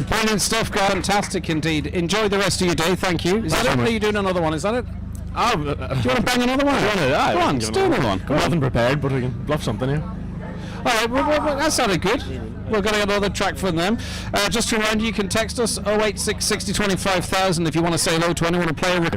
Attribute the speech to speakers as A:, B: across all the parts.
A: Brilliant stuff, guys. Fantastic indeed. Enjoy the rest of your day. Thank you. Is that it? Are you doing another one? Is that it?
B: Oh,
A: do you want to bang another one?
B: Go
A: on, let's do another one.
B: Nothing prepared, but we can bluff something here.
A: All right, well, that sounded good. We're going to get another track from them. Just to remind you, you can text us 086 60 25,000 if you want to say hello to anyone to play with.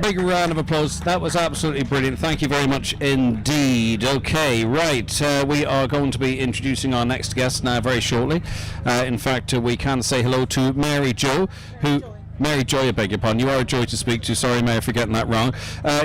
A: Big round of applause. That was absolutely brilliant. Thank you very much indeed. Okay, right. We are going to be introducing our next guest now very shortly. In fact, we can say hello to Mary Jo, who... Mary Joy, I beg your pardon. You are a joy to speak to. Sorry, Mary, for getting that wrong.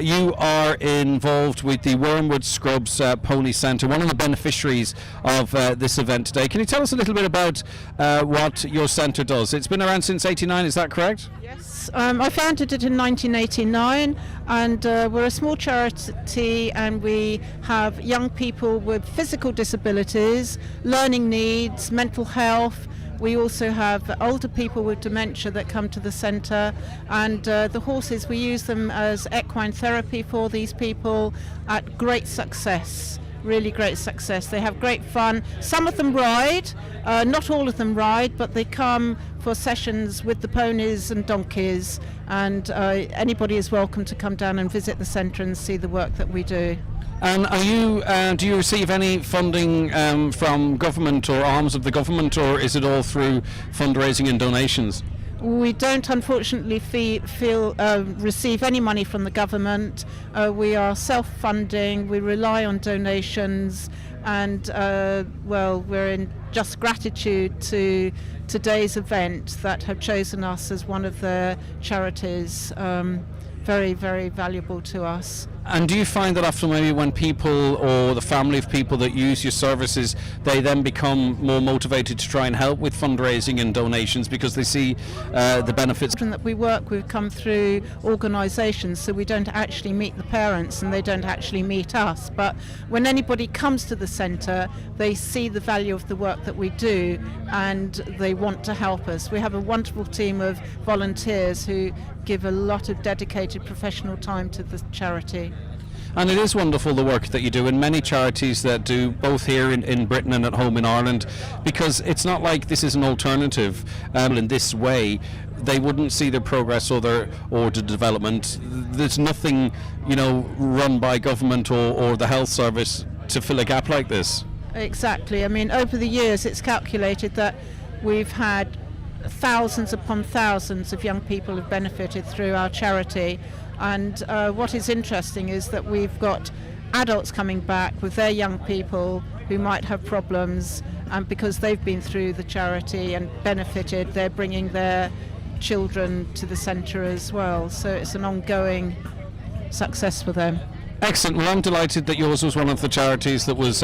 A: You are involved with the Wormwood Scrubs Pony Centre, one of the beneficiaries of this event today. Can you tell us a little bit about what your centre does? It's been around since '89, is that correct?
C: Yes, I founded it in 1989, and we're a small charity, and we have young people with physical disabilities, learning needs, mental health. We also have older people with dementia that come to the centre, and the horses, we use them as equine therapy for these people at great success, really great success. They have great fun. Some of them ride, not all of them ride, but they come for sessions with the ponies and donkeys, and anybody is welcome to come down and visit the centre and see the work that we do.
A: And do you receive any funding from government or arms of the government, or is it all through fundraising and donations?
C: We don't, unfortunately, receive any money from the government. We are self-funding. We rely on donations, and we're in just gratitude to today's event that have chosen us as one of their charities. Very, very valuable to us.
A: And do you find that often maybe when people or the family of people that use your services, they then become more motivated to try and help with fundraising and donations because they see the benefits?
C: Children that we work with come through organisations, so we don't actually meet the parents and they don't actually meet us. But when anybody comes to the centre, they see the value of the work that we do and they want to help us. We have a wonderful team of volunteers who give a lot of dedicated professional time to the charity.
A: And it is wonderful the work that you do, and many charities that do, both here in Britain and at home in Ireland, because it's not like this is an alternative in this way. They wouldn't see the progress or the development. There's nothing, run by government or the health service to fill a gap like this.
C: Exactly. I mean, over the years, it's calculated that we've had thousands upon thousands of young people have benefited through our charity. And what is interesting is that we've got adults coming back with their young people who might have problems, and because they've been through the charity and benefited, they're bringing their children to the centre as well. So it's an ongoing success for them.
A: Excellent. Well, I'm delighted that yours was one of the charities that was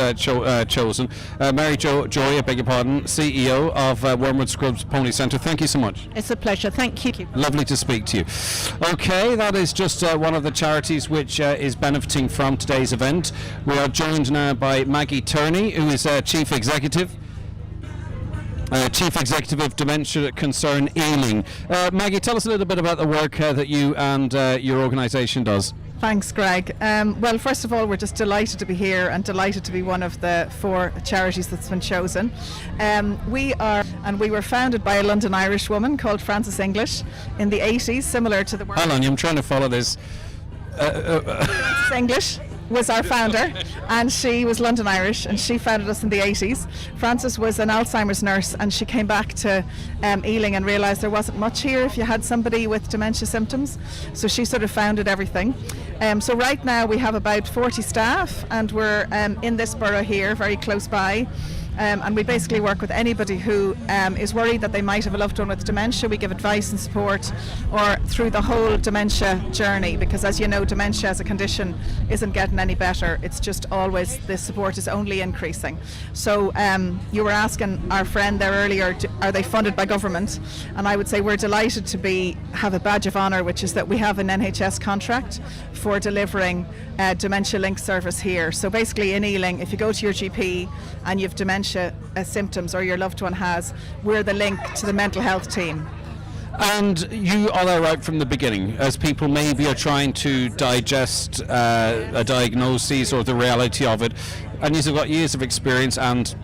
A: chosen. Mary Joy, I beg your pardon, CEO of Wormwood Scrubs Pony Centre. Thank you so much.
C: It's a pleasure. Thank you.
A: Lovely to speak to you. Okay, that is just one of the charities which is benefiting from today's event. We are joined now by Maggie Turney, who is Chief Executive of Dementia Concern Ealing. Maggie, tell us a little bit about the work that you and your organisation does.
D: Thanks, Greg. Well, first of all, we're just delighted to be here and delighted to be one of the 4 charities that's been chosen. We were founded by a London Irish woman called Frances English in the 80s, similar to the work.
A: Hold on, I'm trying to follow this.
D: Frances English was our founder, and she was London Irish, and she founded us in the 80s. Frances was an Alzheimer's nurse, and she came back to Ealing and realised there wasn't much here if you had somebody with dementia symptoms, so she sort of founded everything. So right now we have about 40 staff, and we're in this borough here, very close by. And we basically work with anybody who is worried that they might have a loved one with dementia. We give advice and support, or through the whole dementia journey, because as you know, dementia as a condition isn't getting any better. It's just always, the support is only increasing. So you were asking our friend there earlier, are they funded by government? And I would say we're delighted to have a badge of honour, which is that we have an NHS contract for delivering dementia link service here. So basically in Ealing, if you go to your GP and you have dementia symptoms, or your loved one has, we're the link to the mental health team.
A: And you are there right from the beginning, as people maybe are trying to digest a diagnosis or the reality of it, and you've got years of experience, and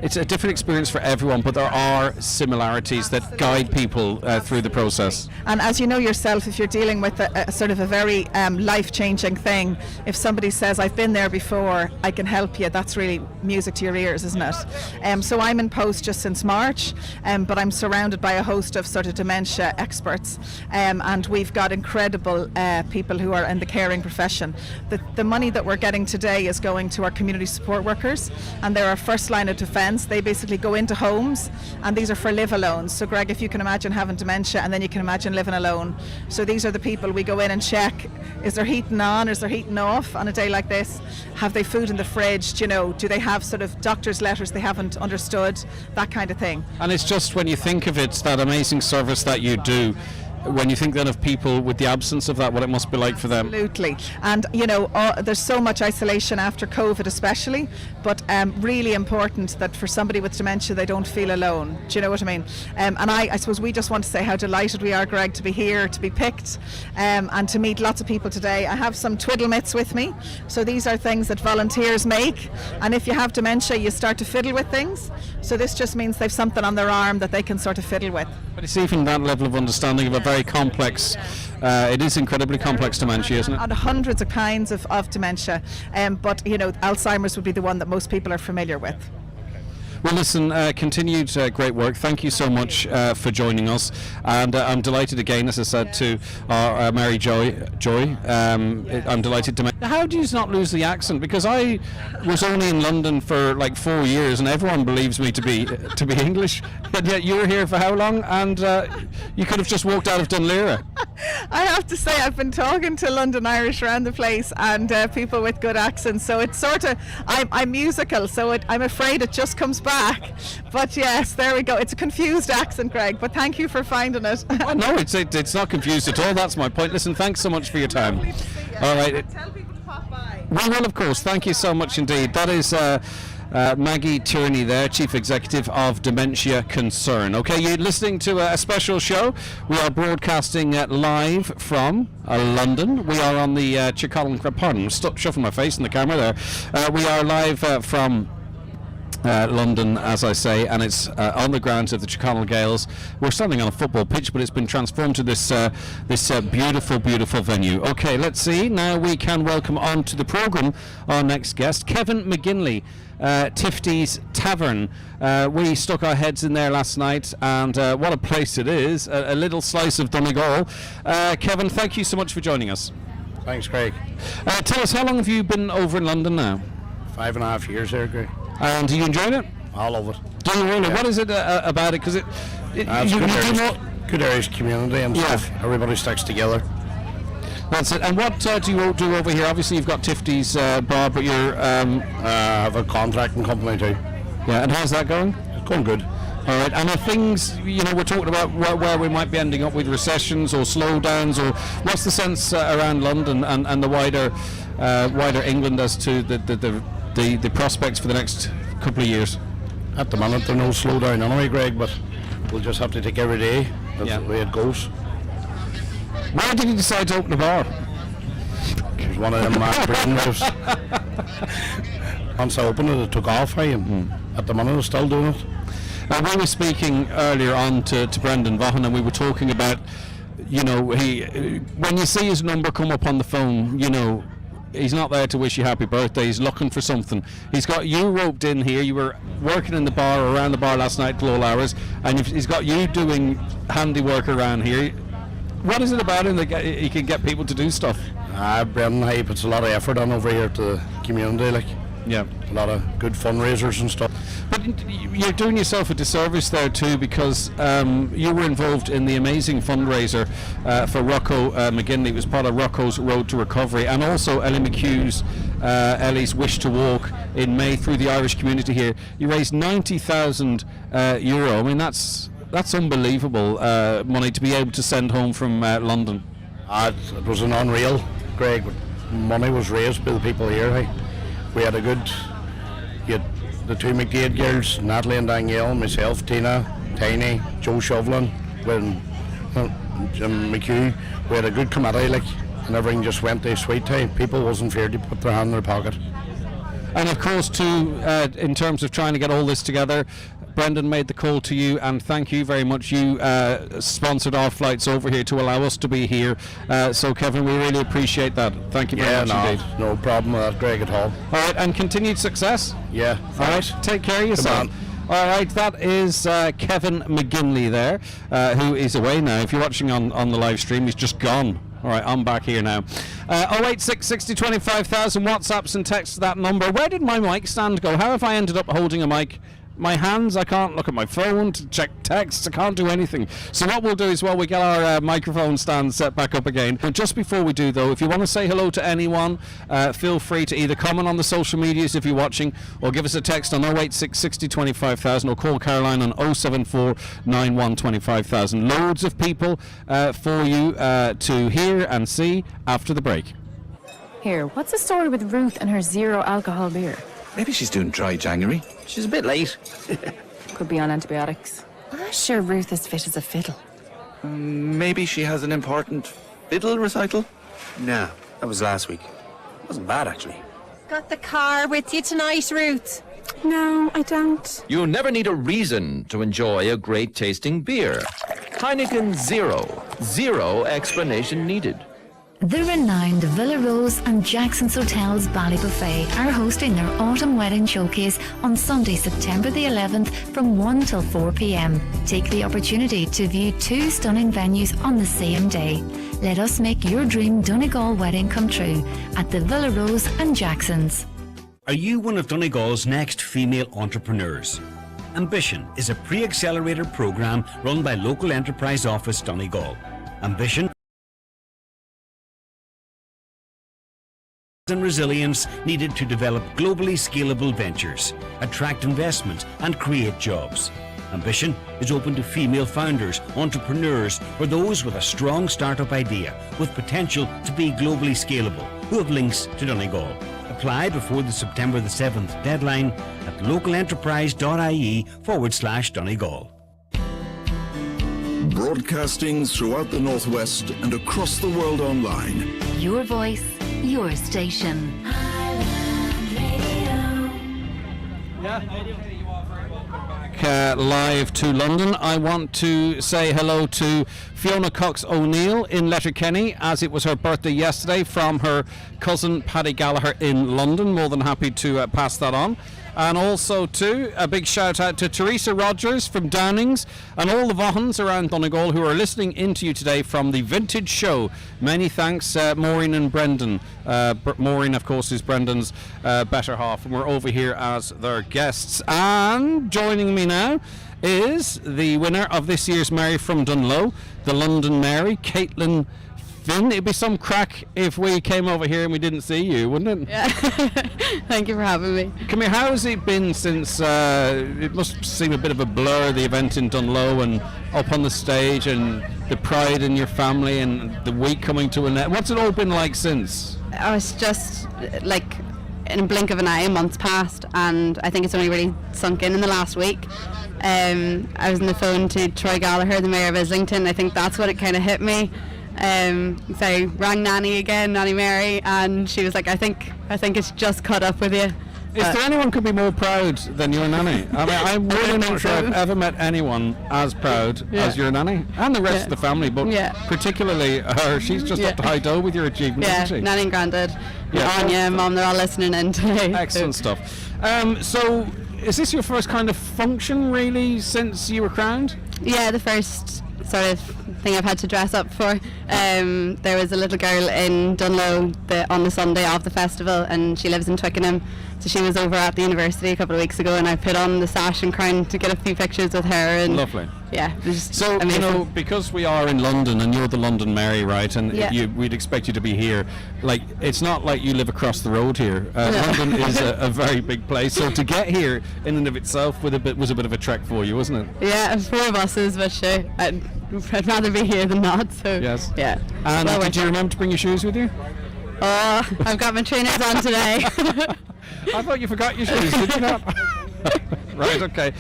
A: it's a different experience for everyone, but there are similarities that guide people through the process.
D: And as you know yourself, if you're dealing with a sort of a very life-changing thing, if somebody says, I've been there before, I can help you, that's really music to your ears, isn't it? So I'm in post just since March, but I'm surrounded by a host of sort of dementia experts, and we've got incredible people who are in the caring profession. The money that we're getting today is going to our community support workers, and they're our first line of defence. They basically go into homes, and these are for live alones. So Greg, if you can imagine having dementia, and then you can imagine living alone. So these are the people we go in and check, is there heating on, is there heating off on a day like this? Have they food in the fridge? Do they have sort of doctor's letters they haven't understood? That kind of thing.
A: And it's just, when you think of it, that amazing service that you do, when you think then of people with the absence of that, what it must be like for them.
D: Absolutely. And there's so much isolation after COVID especially, but really important that for somebody with dementia they don't feel alone. Do you know what I mean? And I suppose we just want to say how delighted we are, Greg, to be here, to be picked, and to meet lots of people today. I have some twiddle mitts with me. So these are things that volunteers make, and if you have dementia you start to fiddle with things. So this just means they've something on their arm that they can sort of fiddle with.
A: But it's even that level of understanding of a very complex, it is incredibly complex dementia, isn't it?
D: And hundreds of kinds of dementia, but Alzheimer's would be the one that most people are familiar with.
A: Well, listen, continued great work. Thank you so much for joining us, and I'm delighted again, as I said, to our Mary Joy. I'm delighted to. How do you not lose the accent? Because I was only in London for like 4 years, and everyone believes me to be English, and yet you're here for how long? And you could have just walked out of Dunleary.
D: I have to say, I've been talking to London Irish around the place, and people with good accents. So it's sort of, I'm musical, so I'm afraid it just comes back. But yes, there we go. It's a confused accent, Greg, but thank you for finding it.
A: Oh, no, it's not confused at all. That's my point. Listen, thanks so much for your time.
D: Lovely to see you.
A: All right.
D: Tell people to pop by.
A: We will, of course. Thank you so much indeed. That is Maggie Tierney there, Chief Executive of Dementia Concern. Okay, you're listening to a special show. We are broadcasting live from London. We are on the pardon, stop shuffling my face in the camera there. We are live from London, as I say, and it's on the grounds of the Chiconnell Gales. We're standing on a football pitch, but it's been transformed to this beautiful, beautiful venue. Okay, let's see. Now we can welcome on to the programme our next guest, Kevin McGinley, Tifty's Tavern. We stuck our heads in there last night, and what a place it is, a little slice of Donegal. Kevin, thank you so much for joining us.
E: Thanks, Craig.
A: Tell us, how long have you been over in London now?
E: 5.5 years there, Craig.
A: And are you enjoying it?
E: I love it.
A: Do you really?
E: Yeah.
A: What is it about it? Because
E: good Irish community and stuff. Everybody sticks together.
A: That's it. And what do you do over here? Obviously, you've got Tifty's bar, but you're
E: I have a contracting company too.
A: yeah. And how's that going?
E: It's going good.
A: All right. And are things, we're talking about where we might be ending up with recessions or slowdowns, or what's the sense around London and the wider England as to the prospects for the next couple of years?
E: At the minute, there's no slowdown anyway, Greg, but we'll just have to take every day. That's the way it goes.
A: Why did you decide to open a bar?
E: It was one of them brain moves. Once I opened it took off. At the minute, I'm still doing it.
A: We were speaking earlier on to Brendan Vaughan, and we were talking about, when you see his number come up on the phone, he's not there to wish you happy birthday. He's looking for something. He's got you roped in here. You were working in the bar or around the bar last night till all hours, and he's got you doing handiwork around here. What is it about him that he can get people to do stuff?
E: Brendan, he puts a lot of effort on over here to the community,
A: Yeah.
E: a lot of good fundraisers and stuff.
A: But you're doing yourself a disservice there too, because you were involved in the amazing fundraiser for Rocco McGinley. It was part of Rocco's Road to Recovery, and also Ellie McHugh's Ellie's Wish to Walk in May through the Irish community here. You raised €90,000. I mean, that's unbelievable money to be able to send home from London.
E: It was an unreal, Greg. Money was raised by the people here. We had you had the two McDade girls, Natalie and Danielle, myself, Tina, Tiny, Joe Shovlin, Jim McHugh. We had a good committee, and everything just went to sweet time. People wasn't feared to put their hand in their pocket.
A: And of course, too, in terms of trying to get all this together, Brendan made the call to you, and thank you very much. You sponsored our flights over here to allow us to be here. So, Kevin, we really appreciate that. Thank you very much indeed.
E: No problem with that, Greg, at all.
A: All right, and continued success.
E: Yeah.
A: All right, take care of yourself. All right, that is Kevin McGinley there, who is away now. If you're watching on the live stream, he's just gone. All right, I'm back here now. 086 60 25,000 WhatsApps and texts to that number. Where did my mic stand go? How have I ended up holding a mic? My hands, I can't look at my phone to check texts, I can't do anything. So what we'll do is, while we get our microphone stand set back up again, and just before we do though, if you want to say hello to anyone, feel free to either comment on the social medias if you're watching, or give us a text on 086 60 25,000, or call Caroline on 074 91 25,000. Loads of people for you to hear and see after the break.
F: Here, what's the story with Ruth and her zero alcohol beer?
G: Maybe she's doing dry January. She's a bit late.
F: Could be on antibiotics. I'm sure Ruth is fit as a fiddle.
G: Maybe she has an important fiddle recital?
H: Nah, that was last week. Wasn't bad, actually.
I: Got the car with you tonight, Ruth?
F: No, I don't.
J: You never need a reason to enjoy a great tasting beer. Heineken Zero. Zero explanation needed.
K: The renowned Villa Rose and Jackson's Hotels Ballybuffet are hosting their autumn wedding showcase on Sunday, September the 11th from 1 till 4 p.m. Take the opportunity to view two stunning venues on the same day. Let us make your dream Donegal wedding come true at the Villa Rose and Jackson's.
L: Are you one of Donegal's next female entrepreneurs? Ambition is a pre-accelerator programme run by Local Enterprise Office Donegal. Ambition and resilience needed to develop globally scalable ventures, attract investment and create jobs. Ambition is open to female founders, entrepreneurs, or those with a strong startup idea with potential to be globally scalable who have links to Donegal. apply before the September the 7th deadline at localenterprise.ie/Donegal.
M: Broadcasting throughout the Northwest and across the world online.
K: Your voice, your station.
A: Live to London. I want to say hello to Fiona Cox O'Neill in Letterkenny, as it was her birthday yesterday, from her cousin Paddy Gallagher in London. More than happy to pass that on. And also too, a big shout out to Teresa Rogers from Downings and all the Vaughans around Donegal who are listening into you today from the Vintage Show. Many thanks, Maureen and Brendan. Maureen, of course, is Brendan's better half, and we're over here as their guests. And joining me now is the winner of this year's Mary from Dunlow, the London Mary, Caitlin Finn. It'd be some crack if we came over here and we didn't see you, wouldn't it?
N: Yeah. Thank you for having me.
A: Come here, how has it been since, it must seem a bit of a blur, the event in Dunlow and up on the stage and the pride in your family and the week coming to an end. What's it all been like since?
N: I was just like in a blink of an eye, months passed, and I think it's only really sunk in the last week. I was on the phone to Troy Gallagher, the Mayor of Islington. I think that's what it kind of hit me. So I rang Nanny again, Nanny Mary, and she was like, I think it's just caught up with you.
A: Is there anyone could be more proud than your nanny? I mean, I'm really not sure I've ever met anyone as proud as your nanny and the rest of the family, but particularly her. She's just up to high dough with your achievement, isn't she?
N: Nanny and Grandad, Anya, Mum, they're all listening in today.
A: Excellent stuff. So, is this your first kind of function, really, since you were crowned?
N: Yeah, the first sort of thing I've had to dress up for. There was a little girl in Dunlow on the Sunday of the festival, and she lives in Twickenham, so she was over at the university a couple of weeks ago, and I put on the sash and crown to get a few pictures with her. And
A: lovely.
N: Yeah, it was just
A: so
N: amazing.
A: You know, because we are in London and you're the London Mary, right, and we'd expect you to be here, like, it's not like you live across the road here. London is a very big place, so to get here in and of itself was a bit of a trek for you, wasn't it?
N: Yeah, 4 buses, but sure, I'd rather be here than not. So
A: yes.
N: Yeah.
A: And did you remember to bring your shoes with you?
N: Oh, I've got my trainers on today.
A: I thought you forgot your shoes, did you not? Right, okay.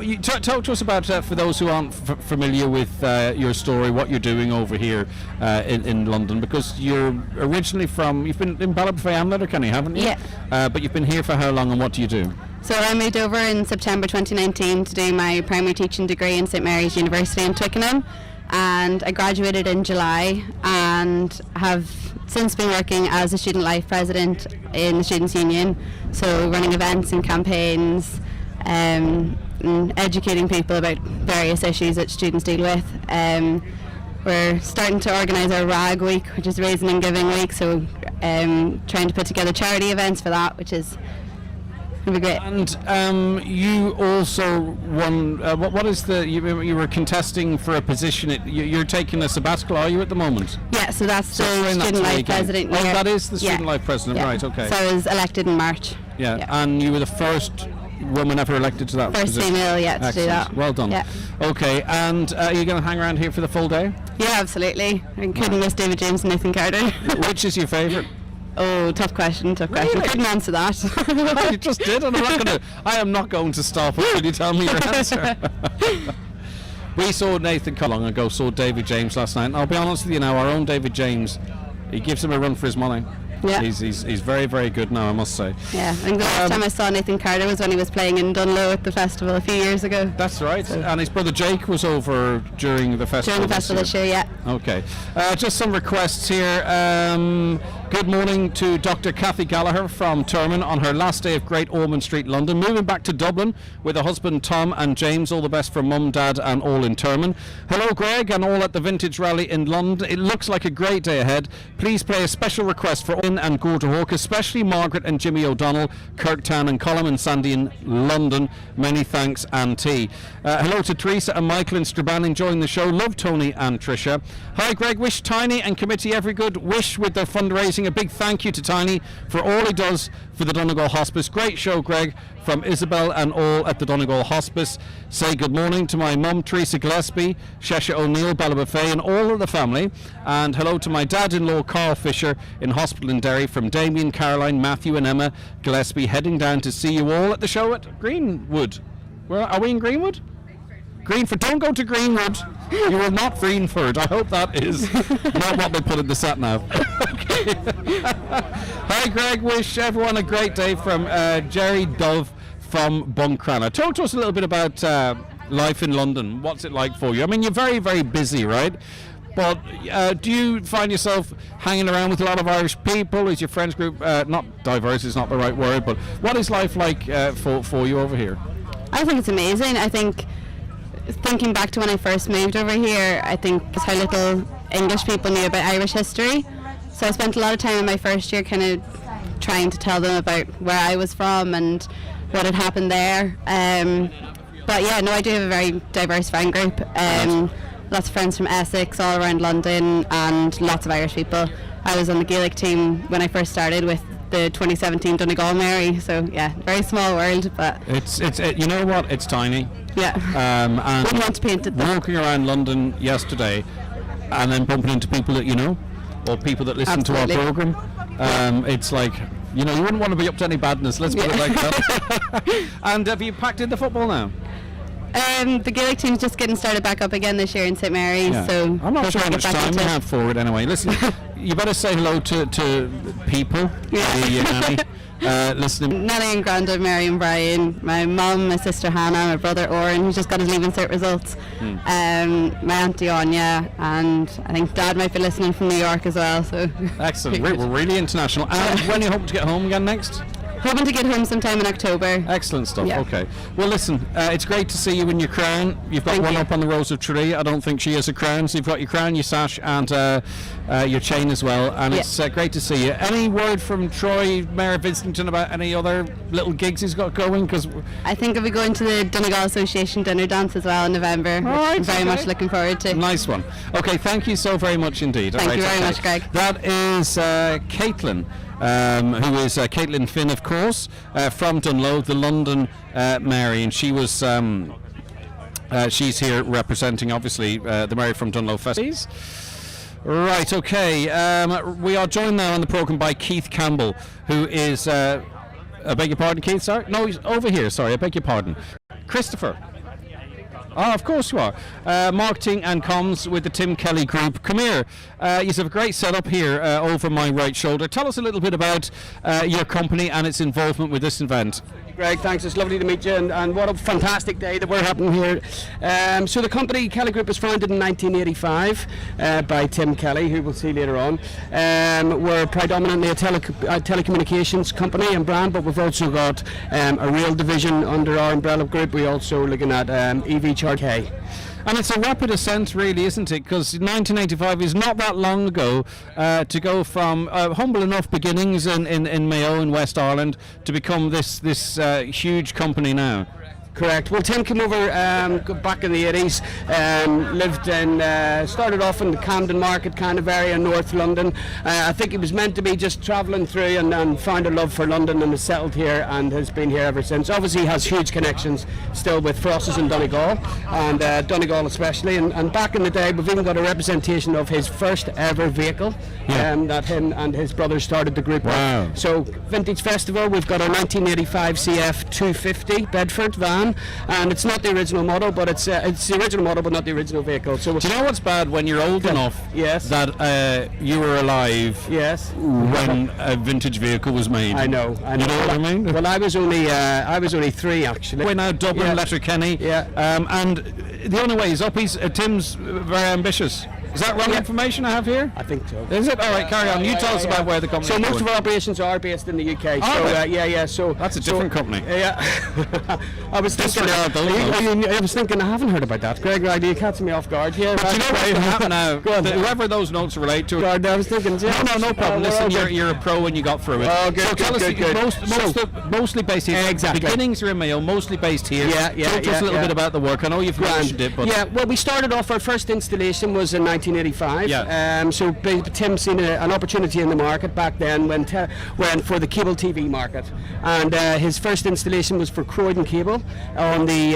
A: You talk to us about, for those who aren't familiar with your story, what you're doing over here in London, because you're originally you've been in Ballybofey and Letterkenny, haven't you?
N: Yeah.
A: But you've been here for how long, and what do you do?
N: So I moved over in September 2019 to do my primary teaching degree in St Mary's University in Twickenham, and I graduated in July and have since been working as a student life president in the Students' Union, so running events and campaigns, and educating people about various issues that students deal with. We're starting to organise our RAG week, which is Raising and Giving week, so trying to put together charity events for that, which is it'll be great.
A: And you also won, what is you were contesting for a position, you're taking a sabbatical, are you, at the moment?
N: Yeah, so that's the Student Life President.
A: Oh, that is the Student Life President, right, okay.
N: So I was elected in March.
A: Yeah, and you were the first woman ever elected to that
N: First
A: position.
N: female, to do that.
A: Well done.
N: Yeah.
A: Okay, and are you going to hang around here for the full day?
N: Yeah, absolutely. I couldn't miss David James and Nathan Carter.
A: Which is your favourite?
N: Oh, tough question.
A: Really?
N: Couldn't answer that.
A: You just did, and I am not going to stop until you tell me your answer. We saw Nathan long ago, saw David James last night, and I'll be honest with you now, our own David James, he gives him a run for his money.
N: Yeah.
A: He's very, very good now, I must say.
N: Yeah, I think the last time I saw Nathan Carter was when he was playing in Dunlow at the festival a few years ago.
A: That's right, and his brother Jake was over during the festival.
N: During the festival this year, yeah.
A: Okay, just some requests here. Good morning to Dr. Kathy Gallagher from Termon on her last day of Great Ormond Street, London. Moving back to Dublin with her husband Tom and James. All the best from Mum, Dad and all in Termon. Hello Greg and all at the Vintage Rally in London. It looks like a great day ahead. Please play a special request for Owen and Gorda Hawk, especially Margaret and Jimmy O'Donnell, Kirktown and Colin and Sandy in London. Many thanks, Auntie. Hello to Teresa and Michael in Strabane enjoying the show. Love Tony and Tricia. Hi Greg, wish Tiny and committee every good wish with their fundraising. A big thank you to Tiny for all he does for the Donegal Hospice. Great show, Greg. from Isabel and all at the Donegal Hospice. Say good morning to my mum, Teresa Gillespie, Shesha O'Neill, Bella Buffet, and all of the family. And hello to my dad-in-law, Carl Fisher, in hospital in Derry, from Damien, Caroline, Matthew, and Emma Gillespie, heading down to see you all at the show at Greenwood. Where are we in Greenwood? Greenford. Don't go to Greenwood. You are not Greenford. I hope that is not what they put in the sat nav. Okay. Hi, Greg. Wish everyone a great day from Jerry Dove from Buncrana. Talk to us a little bit about life in London. What's it like for you? I mean, you're very, very busy, right? But do you find yourself hanging around with a lot of Irish people? Is your friends group not diverse? Is not the right word, but what is life like for you over here?
N: I think it's amazing. I think, thinking back to when I first moved over here, I think just how little English people knew about Irish history. So I spent a lot of time in my first year kind of trying to tell them about where I was from and what had happened there. But yeah, no, I do have a very diverse friend group. Lots of friends from Essex, all around London, and lots of Irish people. I was on the Gaelic team when I first started with the 2017 Donegal Mary, so yeah, very small world, but
A: it's you know what, it's tiny.
N: Yeah.
A: And
N: wouldn't want to paint it though.
A: Walking around London yesterday and then bumping into people that you know, or people that listen
N: Absolutely.
A: to our programme, it's like, you know, you wouldn't want to be up to any badness, let's put it like that. And have you packed in the football now?
N: The Gaelic team's just getting started back up again this year in St Mary's,
A: Yeah.
N: so
A: I'm not sure how much time we have for it anyway. Listen, you better say hello to people, listening.
N: Nanny and Granda, Mary and Brian, my mum, my sister Hannah, my brother Oren, who's just got his Leaving Cert results, my auntie Anya, and I think Dad might be listening from New York as well. So
A: Excellent, we're really international. And when are you hoping to get home again next?
N: Hoping to get home sometime in October.
A: Excellent stuff.
N: Yeah.
A: Okay. Well, listen, it's great to see you in your crown. You've got one up on the Rose of Tralee. I don't think she has a crown, so you've got your crown, your sash, and your chain as well. And it's great to see you. Any word from Troy, Mayor of Islington, about any other little gigs he's got going? Because
N: I think I'll be going to the Donegal Association dinner dance as well in November. I'm very much looking forward to.
A: Nice one. Okay, thank you so very much indeed.
N: Thank you very much, Greg.
A: That is Caitlin. Who is Caitlin Finn, of course, from Dunlow, the London Mary, and she was she's here representing, obviously, the Mary from Dunlow Festival. Right, okay. We are joined now on the programme by Keith Campbell, who is, I beg your pardon, Keith, sorry? No, he's over here, sorry, I beg your pardon. Christopher. Oh, of course you are. Marketing and comms with the Tim Kelly Group. Come here. You have a great setup here over my right shoulder. Tell us a little bit about your company and its involvement with this event.
O: Greg, thanks. It's lovely to meet you, and what a fantastic day that we're having here. So the company Kelly Group was founded in 1985 by Tim Kelly, who we'll see later on. We're predominantly a telecommunications company and brand, but we've also got a rail division under our umbrella group. We're also looking at EV charge.
A: And it's a rapid ascent, really, isn't it? Because 1985 is not that long ago to go from humble enough beginnings in Mayo in West Ireland to become this huge company now.
O: Correct. Well, Tim came over back in the 80s, lived in, started off in the Camden Market kind of area in North London. I think he was meant to be just travelling through and found a love for London and has settled here and has been here ever since. Obviously he has huge connections still with Frosses and Donegal, and Donegal especially. And back in the day, we've even got a representation of his first ever vehicle that him and his brothers started the group with. So, Vintage Festival, we've got a 1985 CF 250 Bedford van. And it's not the original model, but it's the original model, but not the original vehicle. So,
A: do you know what's bad when you're old enough?
O: Yes.
A: That you were alive.
O: Yes.
A: When a vintage vehicle was made.
O: I know.
A: You know what I mean?
O: Well, I was only 3 actually.
A: We're now Dublin, Letterkenny.
O: Yeah.
A: And the only way is up. Tim's very ambitious. Is that wrong information I have here?
O: I think so.
A: Is it? All right, carry on. You tell us about where the company
O: So
A: is
O: most
A: going.
O: of our operations are based in the UK. So
A: that's a different company.
O: Yeah. I was thinking, I haven't heard about that. Greg, you're catching me off guard here.
A: But you know what's going to happen now? Whoever those notes relate to.
O: I was thinking,
A: no problem. Listen, you're a pro when you got through it.
O: Oh, good,
A: so tell us, mostly based here.
O: Exactly.
A: Beginnings are in Mayo, mostly based here. Talk to us a little bit about the work. I know you've mentioned it, but
O: well, we started off. Our first installation was in 1985.
A: Yeah.
O: So Tim seen an opportunity in the market back then when for the cable TV market, and his first installation was for Croydon Cable on the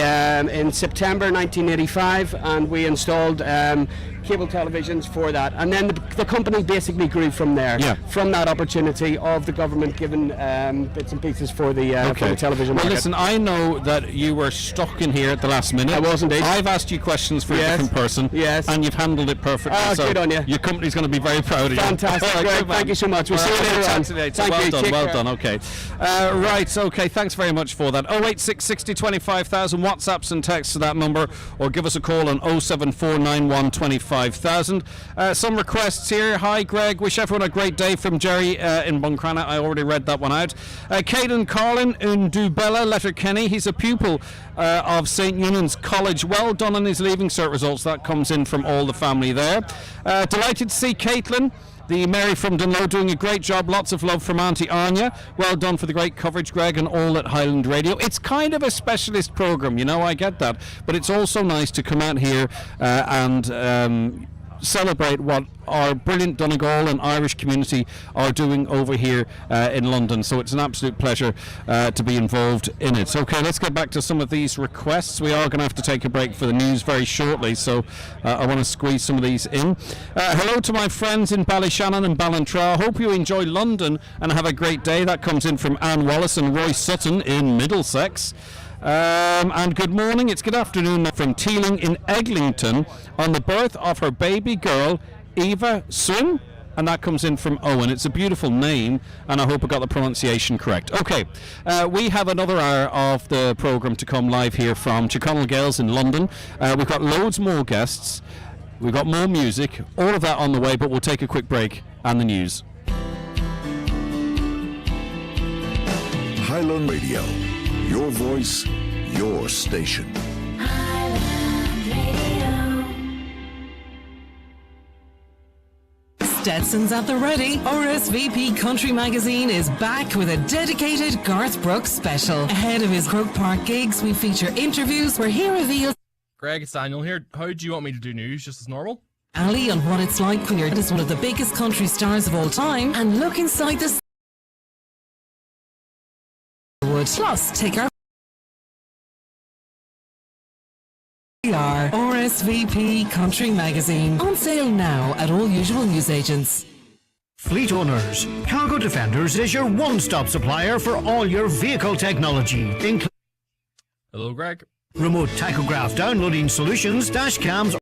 O: in September 1985, and we installed cable televisions for that, and then the company basically grew from there. From that opportunity of the government giving bits and pieces for the television
A: well,
O: market.
A: listen, I know that you were stuck in here at the last minute.
O: I was indeed.
A: I've asked you questions for a different person, and you've handled it perfectly. So
O: good on you.
A: Your company's going to be very proud of you.
O: Fantastic. Great. Thank you so much. We'll see you later on.
A: Thank
O: you.
A: Well done.
O: Take
A: Well
O: care.
A: done. Okay. Right. Okay. Thanks very much for that. 086 60 25,000 WhatsApps and texts to that number, or give us a call on 07491 25,000. Some requests here. Hi, Greg. Wish everyone a great day from Jerry in Buncrana. I already read that one out. Caden Carlin in Dubella, Letterkenny. He's a pupil of St. Eunan's College. Well done on his Leaving Cert results. That comes in from all the family there. Delighted to see Caitlin, the Mary from Dunlow, doing a great job. Lots of love from Auntie Anya. Well done for the great coverage, Greg, and all at Highland Radio. It's kind of a specialist programme, you know, I get that. But it's also nice to come out here and celebrate what our brilliant Donegal and Irish community are doing over here in London. So it's an absolute pleasure to be involved in it. Okay, let's get back to some of these requests. We are going to have to take a break for the news very shortly, so I want to squeeze some of these in. Hello to my friends in Ballyshannon and Ballantrae. Hope you enjoy London and have a great day. That comes in from Anne Wallace and Roy Sutton in Middlesex. And good morning, it's good afternoon from Teeling in Eglinton on the birth of her baby girl, Eva Swin, and that comes in from Owen. It's a beautiful name, and I hope I got the pronunciation correct. Okay, we have another hour of the programme to come live here from Chiconnell Gales in London. We've got loads more guests, we've got more music, all of that on the way, but we'll take a quick break and the news.
M: Highland Radio. Your voice, your station.
P: Stetson's at the ready. RSVP Country Magazine is back with a dedicated Garth Brooks special. Ahead of his Croke Park gigs, we feature interviews where he reveals
B: Greg, it's Daniel here. How do you want me to do news? Just as normal?
P: Ali on what it's like when you're one of the biggest country stars of all time, and look inside the plus take our RSVP Country Magazine on sale now at all usual newsagents.
Q: Fleet owners, Cargo Defenders is your one-stop supplier for all your vehicle technology, including
B: Hello, Greg.
Q: remote tachograph downloading solutions, dash cams,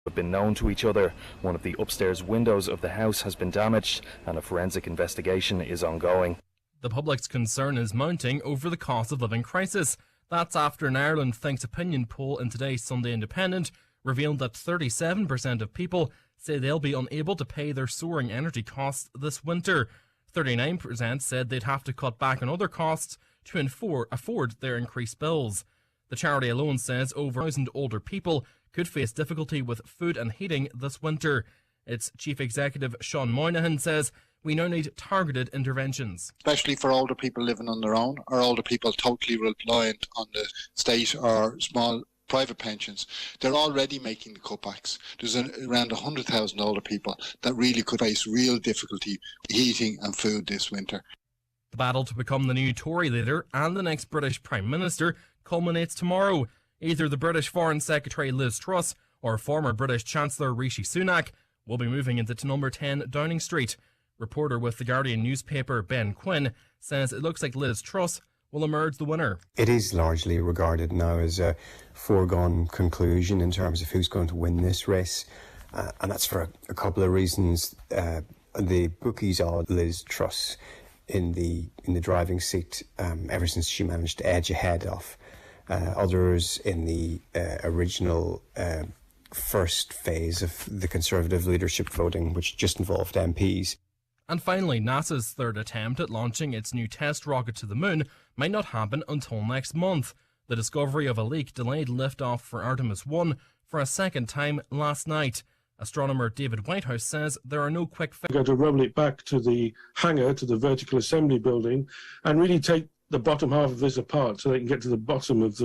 R: have been known to each other. One of the upstairs windows of the house has been damaged and a forensic investigation is ongoing.
B: The public's concern is mounting over the cost of living crisis. That's after an Ireland Thinks opinion poll in today's Sunday Independent revealed that 37% of people say they'll be unable to pay their soaring energy costs this winter. 39% said they'd have to cut back on other costs to afford their increased bills. The charity alone says over 1,000 older people could face difficulty with food and heating this winter. Its chief executive, Sean Moynihan, says we now need targeted interventions.
S: Especially for older people living on their own, or older people totally reliant on the state or small private pensions. They're already making the cutbacks. There's around 100,000 older people that really could face real difficulty heating and food this winter.
B: The battle to become the new Tory leader and the next British Prime Minister culminates tomorrow. Either the British Foreign Secretary Liz Truss or former British Chancellor Rishi Sunak will be moving into number 10 Downing Street. Reporter with The Guardian newspaper Ben Quinn says it looks like Liz Truss will emerge the winner.
T: It is largely regarded now as a foregone conclusion in terms of who's going to win this race, and that's for a couple of reasons. The bookies are Liz Truss in the driving seat ever since she managed to edge ahead of others in the original first phase of the Conservative leadership voting, which just involved MPs.
B: And finally, NASA's third attempt at launching its new test rocket to the moon might not happen until next month. The discovery of a leak delayed liftoff for Artemis 1 for a second time last night. Astronomer David Whitehouse says there are no quick fixes.
U: We're going to roll it back to the hangar, to the vertical assembly building, and really take the bottom half of this apart so they can get to the bottom of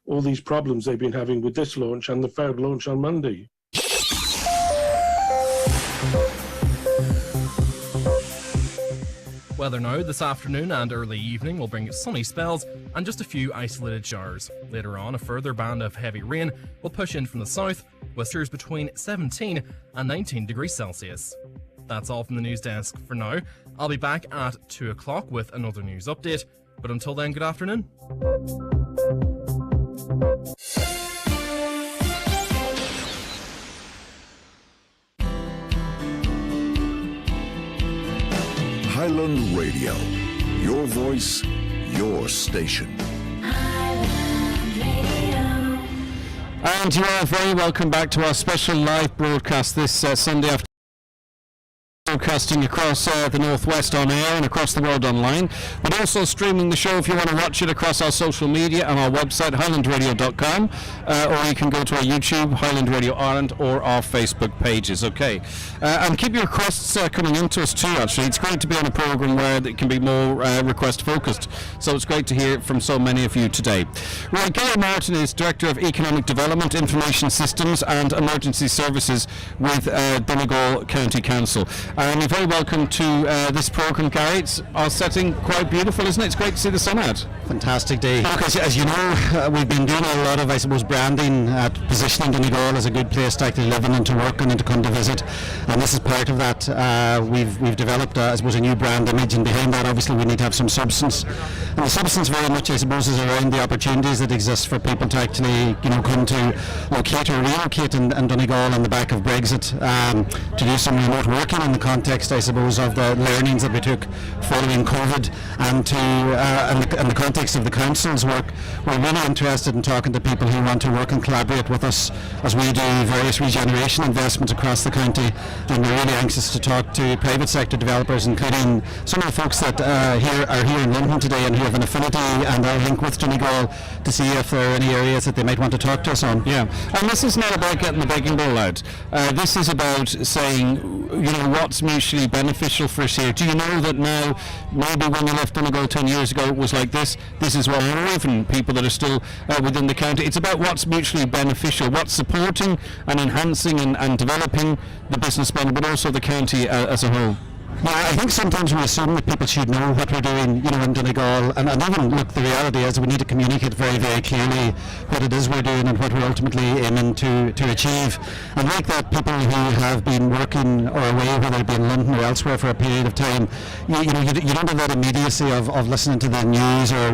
U: all these problems they've been having with this launch and the failed launch on Monday.
B: Weather now this afternoon and early evening will bring sunny spells and just a few isolated showers. Later on, a further band of heavy rain will push in from the south, with temperatures between 17 and 19 degrees Celsius. That's all from the news desk for now. I'll be back at 2 o'clock with another news update, but until then, good afternoon.
M: Highland Radio. Your voice, your station.
A: And you are very welcome back to our special live broadcast this Sunday afternoon. Broadcasting across the Northwest on air and across the world online, but also streaming the show if you want to watch it across our social media and our website highlandradio.com, or you can go to our YouTube, Highland Radio Ireland, or our Facebook pages. Okay, and keep your requests coming into us too. Actually, it's great to be on a program where it can be more request focused, so it's great to hear from so many of you today. Right, Gary Martin is Director of Economic Development, Information Systems and Emergency Services with Donegal County Council. And you're very welcome to this programme, Gary. It's our setting quite beautiful, isn't it? It's great to see the sun out.
V: Fantastic day. Look, as you know, we've been doing a lot of, I suppose, branding, positioning Donegal as a good place to actually live in and to work in and to come to visit. And this is part of that. We've developed, I suppose, a new brand image, and behind that, obviously, we need to have some substance. And the substance very much, I suppose, is around the opportunities that exist for people to actually, come to locate or relocate in Donegal on the back of Brexit, to do some remote working in the context, I suppose, of the learnings that we took following COVID, and to in the context of the council's work. We're really interested in talking to people who want to work and collaborate with us as we do various regeneration investments across the county, and we're really anxious to talk to private sector developers, including some of the folks that are here in London today and who have an affinity and a link with Donegal, to see if there are any areas that they might want to talk to us on.
A: Yeah, and this is not about getting the begging bowl out. This is about saying, what's mutually beneficial for us here. Do you know that now, maybe when you left Donegal 10 years ago it was like this is what, or even people that are still within the county. It's about what's mutually beneficial, what's supporting and enhancing and developing the business model, but also the county as a whole.
V: Yeah, I think sometimes we assume that people should know what we're doing, in Donegal, and even look, the reality is we need to communicate very, very clearly what it is we're doing and what we're ultimately aiming to achieve. And like that, people who have been working or away, whether it be in London or elsewhere for a period of time, you don't have that immediacy of listening to the news or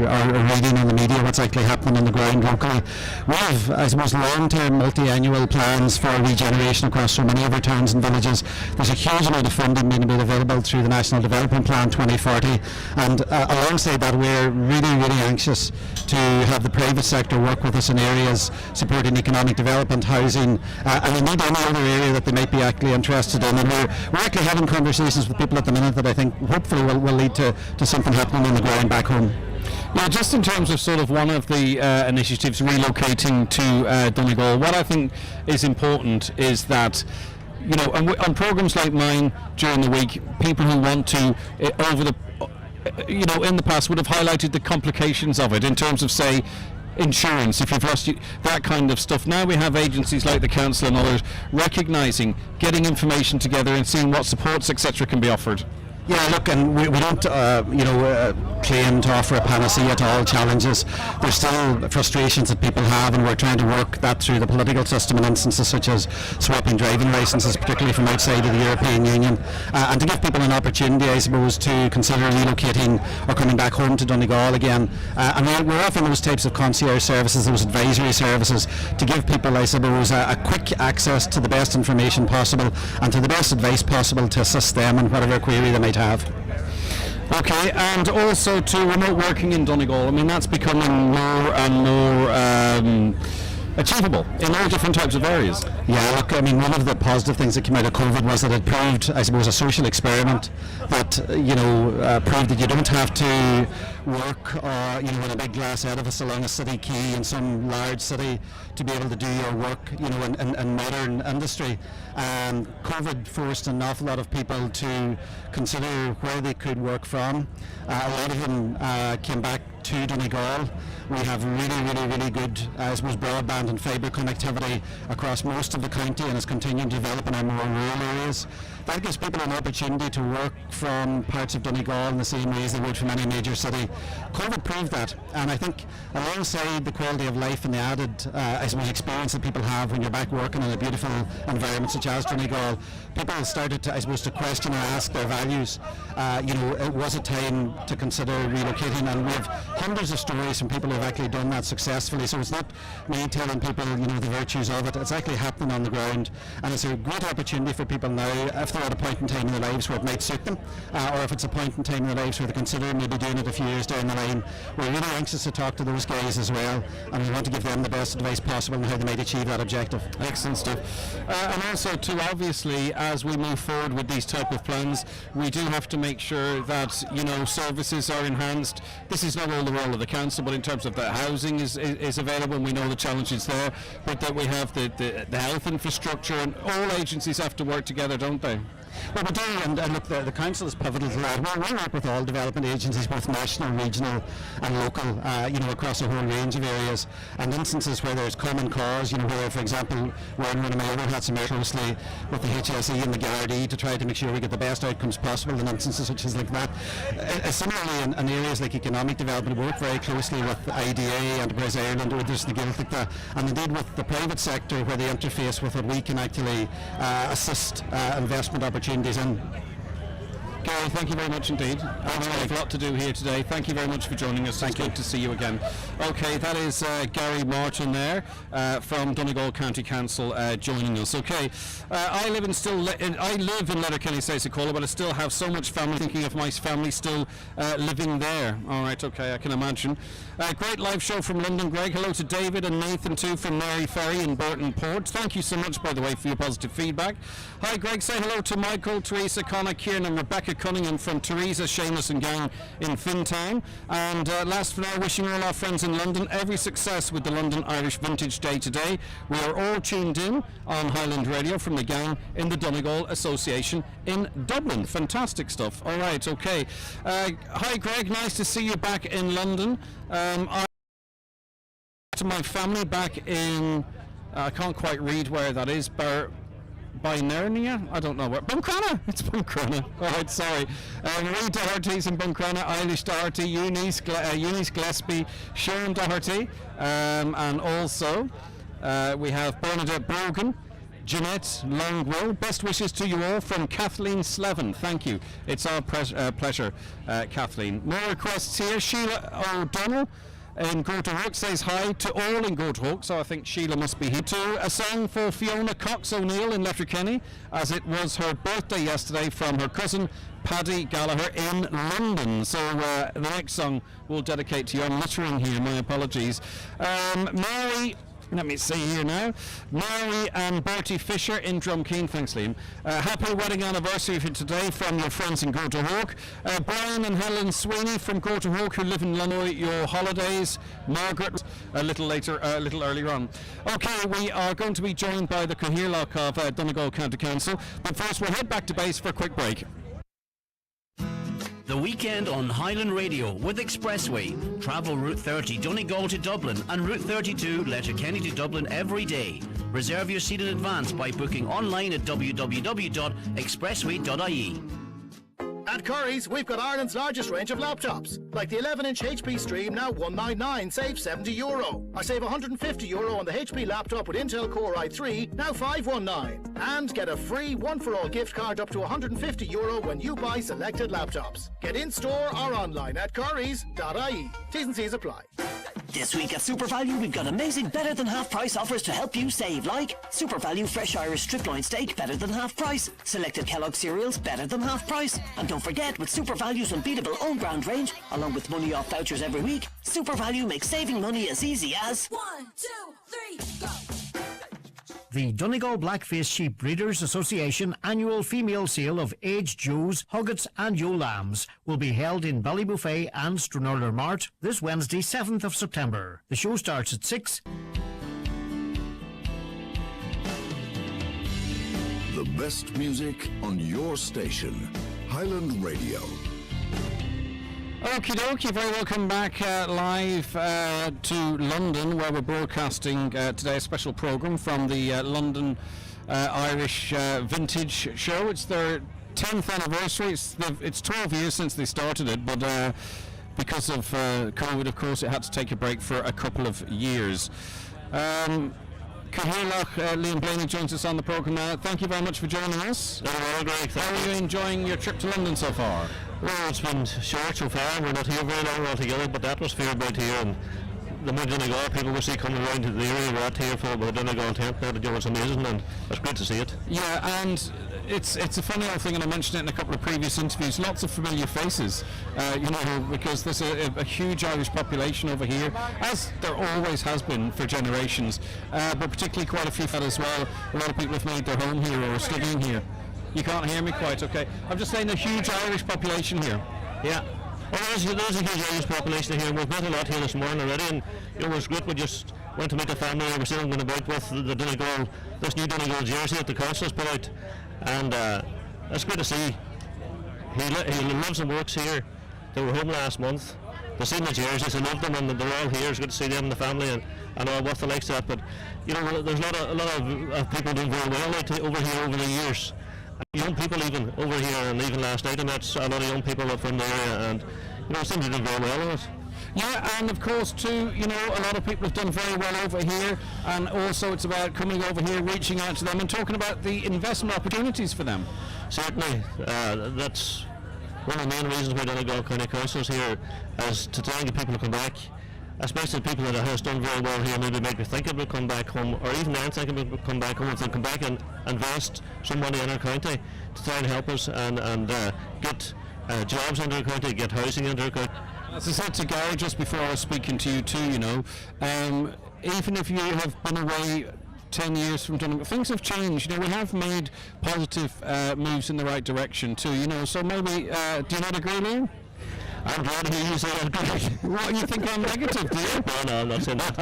V: reading in the media what's actually happening on the ground locally. We have, I suppose, long-term multi-annual plans for regeneration across so many of our towns and villages. There's a huge amount of funding being made available through the National Development Plan 2040, and alongside that we're really, really anxious to have the private sector work with us in areas supporting economic development, housing, and indeed any other area that they might be actually interested in. And we're actually having conversations with people at the minute that I think hopefully will lead to something happening on the ground back home.
A: Yeah, just in terms of sort of one of the initiatives relocating to Donegal, what I think is important is that on programs like mine during the week, people who want to, in the past would have highlighted the complications of it in terms of, say, insurance, if you've lost that kind of stuff. Now we have agencies like the council and others recognising, getting information together and seeing what supports, etc., can be offered.
V: Yeah, look, and we don't, claim to offer a panacea to all challenges. There's still frustrations that people have, and we're trying to work that through the political system in instances such as swapping driving licences, particularly from outside of the European Union, and to give people an opportunity, I suppose, to consider relocating or coming back home to Donegal again. And we're offering those types of concierge services, those advisory services, to give people, I suppose, a quick access to the best information possible and to the best advice possible to assist them in whatever query they might have.
A: Okay, and also to remote working in Donegal. I mean, that's becoming more and more achievable in all different types of areas.
V: Yeah, look, I mean, one of the positive things that came out of COVID was that it proved, I suppose, a social experiment that, proved that you don't have to work in a big glass edifice along a city quay in some large city to be able to do your work, in modern industry. COVID forced an awful lot of people to consider where they could work from. A lot of them came back to Donegal. We have really good, I suppose, broadband and fibre connectivity across most of the county, and is continuing to develop in our more rural areas. That gives people an opportunity to work from parts of Donegal in the same way as they would from any major city. COVID proved that, and I think alongside the quality of life and the added, I suppose, experience that people have when you're back working in a beautiful environment such as Donegal, people started to, I suppose, to question and ask their values. It was a time to consider relocating, and we have hundreds of stories from people who have actually done that successfully. So it's not me telling people, the virtues of it. It's actually happening on the ground, and it's a great opportunity for people now, if they're at a point in time in their lives where it might suit them, or if it's a point in time in their lives where they consider maybe doing it a few years down the line. We're really anxious to talk to those guys as well, and we want to give them the best advice possible on how they might achieve that objective.
A: Excellent stuff. And also too, obviously, as we move forward with these type of plans, we do have to make sure that services are enhanced. This is not all the role of the council, but in terms of the housing is available, and we know the challenges there, but that we have the health infrastructure, and all agencies have to work together, don't they?
V: Well, we do, and look, the council is pivotal to that. We work with all development agencies, both national, regional and local, across a whole range of areas, and instances where there's common cause, where, for example, we're in one of my other hats, work closely with the HSE and the Gardaí to try to make sure we get the best outcomes possible in instances such as like that. Similarly, in areas like economic development, we work very closely with IDA, Enterprise Ireland, others in the Gaeltacht, and indeed with the private sector, where they interface with what we can actually assist investment opportunities in.
A: Gary, thank you very much indeed. We have a lot to do here today. Thank you very much for joining us. It's good to see you again. Okay, that is Gary Martin there from Donegal County Council joining us. Okay, I live in Letterkenny, Sasacola, but I still have so much family. Thinking of my family still living there. All right, okay, I can imagine. Great live show from London, Greg. Hello to David and Nathan too from Mary Ferry in Burton Port. Thank you so much, by the way, for your positive feedback. Hi, Greg. Say hello to Michael, Teresa, Connor, Kieran, and Rebecca Cunningham from Teresa, Seamus and gang in Fintown. And last for now, wishing all our friends in London every success with the London Irish Vintage Day today. We are all tuned in on Highland Radio from the gang in the Donegal Association in Dublin. Fantastic stuff. All right, okay. Hi, Greg. Nice to see you back in London. I to my family back in, I can't quite read where that is, by Nernia. I don't know where. Buncrana. It's Buncrana. All right, sorry. Marie Doherty's in Buncrana, Eilish Doherty, Eunice Gillespie, Sharon Doherty, and also we have Bernadette Brogan, Jeanette Longwell. Best wishes to you all from Kathleen Slevin. Thank you. It's our pleasure, Kathleen. More requests here. Sheila O'Donnell in Gortahawk says hi to all in Gortahawk, so I think Sheila must be here. To a song for Fiona Cox O'Neill in Letterkenny, as it was her birthday yesterday, from her cousin Paddy Gallagher in London. So the next song we'll dedicate to you. I'm littering here, my apologies. Mary, let me see here now. Mary and Bertie Fisher in Drumkeen. Thanks, Liam. Happy wedding anniversary for today from your friends in Gortahawk. Brian and Helen Sweeney from Gortahawk, who live in Lanoy. Your holidays. Margaret, a little earlier on. Okay, we are going to be joined by the Cathaoirleach of Donegal County Council, but first we'll head back to base for a quick break.
L: The weekend on Highland Radio with Expressway. Travel Route 30 Donegal to Dublin and Route 32 Letterkenny to Dublin every day. Reserve your seat in advance by booking online at www.expressway.ie.
C: At Curry's, we've got Ireland's largest range of laptops, like the 11-inch HP Stream, now €199, save €70. Or save €150 on the HP laptop with Intel Core i3, now €519. And get a free one-for-all gift card up to €150 when you buy selected laptops. Get in-store or online at currys.ie. T's and C's apply.
D: This week at Super Value, we've got amazing better than half price offers to help you save, like Super Value Fresh Irish Strip Loin Steak, better than half price. Selected Kellogg cereals, better than half price. And don't forget, with Super Value's unbeatable own brand range, along with money off vouchers every week, Super Value makes saving money as easy as
W: 1, 2, 3, go!
Q: The Donegal Blackface Sheep Breeders Association annual female sale of aged Jews, Huggets and Ewe lambs will be held in Ballybuffet and Stranraer Mart this Wednesday, 7th of September. The show starts at 6.
M: The best music on your station, Highland Radio.
A: Okie dokie, very welcome back live to London, where we're broadcasting today a special programme from the London Irish Vintage Show. It's their 10th anniversary. It's 12 years since they started it, but because of COVID, of course, it had to take a break for a couple of years. Cathaoirleach Liam Blaney joins us on the programme now. Thank you very much for joining us. How are you enjoying your trip to London so far?
X: Well, it's been short so far. We're not here very long altogether, but the atmosphere about here and the mood Donegal people we see coming around to the area we're at here for the Donegal tent now, it's amazing, and it's great to see it.
A: Yeah, and it's a funny old thing, and I mentioned it in a couple of previous interviews, lots of familiar faces, because there's a huge Irish population over here, as there always has been for generations, but particularly quite a few as well. A lot of people have made their home here or are studying here. You can't hear me quite, okay. I'm just saying a huge Irish population here.
X: Yeah. Well, there's a huge Irish population here. We've met a lot here this morning already, and it was great. We just went to meet the family. We were sitting about with the Donegal, this new Donegal jersey that the council's put out, and it's great to see. He lives and works here. They were home last month. They've seen the jerseys, they love them, and they're all here. It's good to see them and the family, and all what the likes of that. But there's a lot of people doing very well over here over the years. Young people even over here, and even last night I met a lot of young people from the area, and seem to do very well on it.
A: Yeah, and of course too, a lot of people have done very well over here, and also it's about coming over here, reaching out to them and talking about the investment opportunities for them.
X: Certainly, that's one of the main reasons why Donegal County Council is here, is to try and get people to come back, especially people that have done very well here, maybe make me think about come back home, or even then thinking about come back home, if they come back and invest some money in our county to try and help us and get jobs into our county, get housing into our county.
A: As I said to Gary just before I was speaking to you too, even if you have been away 10 years from Donegal, things have changed. We have made positive moves in the right direction too, so maybe, do you not agree, Liam?
X: I'm glad to hear you say that.
A: What, you think I'm negative, do you?
X: No, I'm not saying that.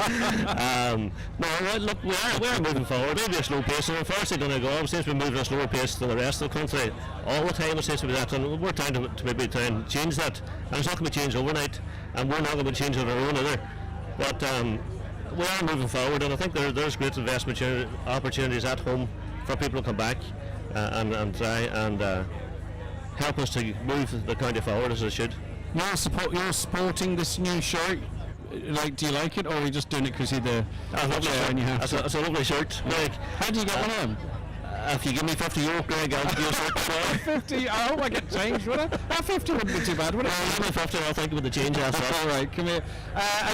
X: Look, we are moving forward. Maybe a slow pace. And firstly, Donegal seems to be moving at a slower pace than the rest of the country. All the time it seems to be that, and we're trying to maybe try and change that. And it's not going to be changed overnight, and we're not going to change it on our own either. But we are moving forward, and I think there's great investment opportunities at home for people to come back and try and help us to move the county forward as it should.
A: You're supporting this new shirt. Like, do you like it, or are you just doing it because you're the chair and you have to?
X: It's a lovely shirt, Greg.
A: How do you get one of them?
X: If you give me €50, Greg, I'll give you a shirt.
A: 50? I hope I get changed, would I? 50 wouldn't be too bad, would it?
X: Give me 50, I'll think about the change after that.
A: All right, come here.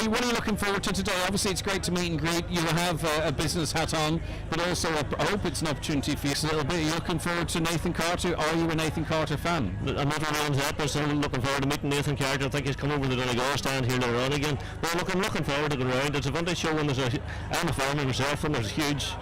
A: What are you looking forward to today? Obviously, it's great to meet and greet. You will have a business hat on, but also I hope it's an opportunity for you a little bit. Are you looking forward to Nathan Carter? Are you a Nathan Carter fan?
X: I'm not really on that, but still looking forward to meeting Nathan Carter. I think he's come over to the Donegal stand here later on again. But I'm looking forward to the round. It's a vintage show when I'm a farmer myself, and there's huge.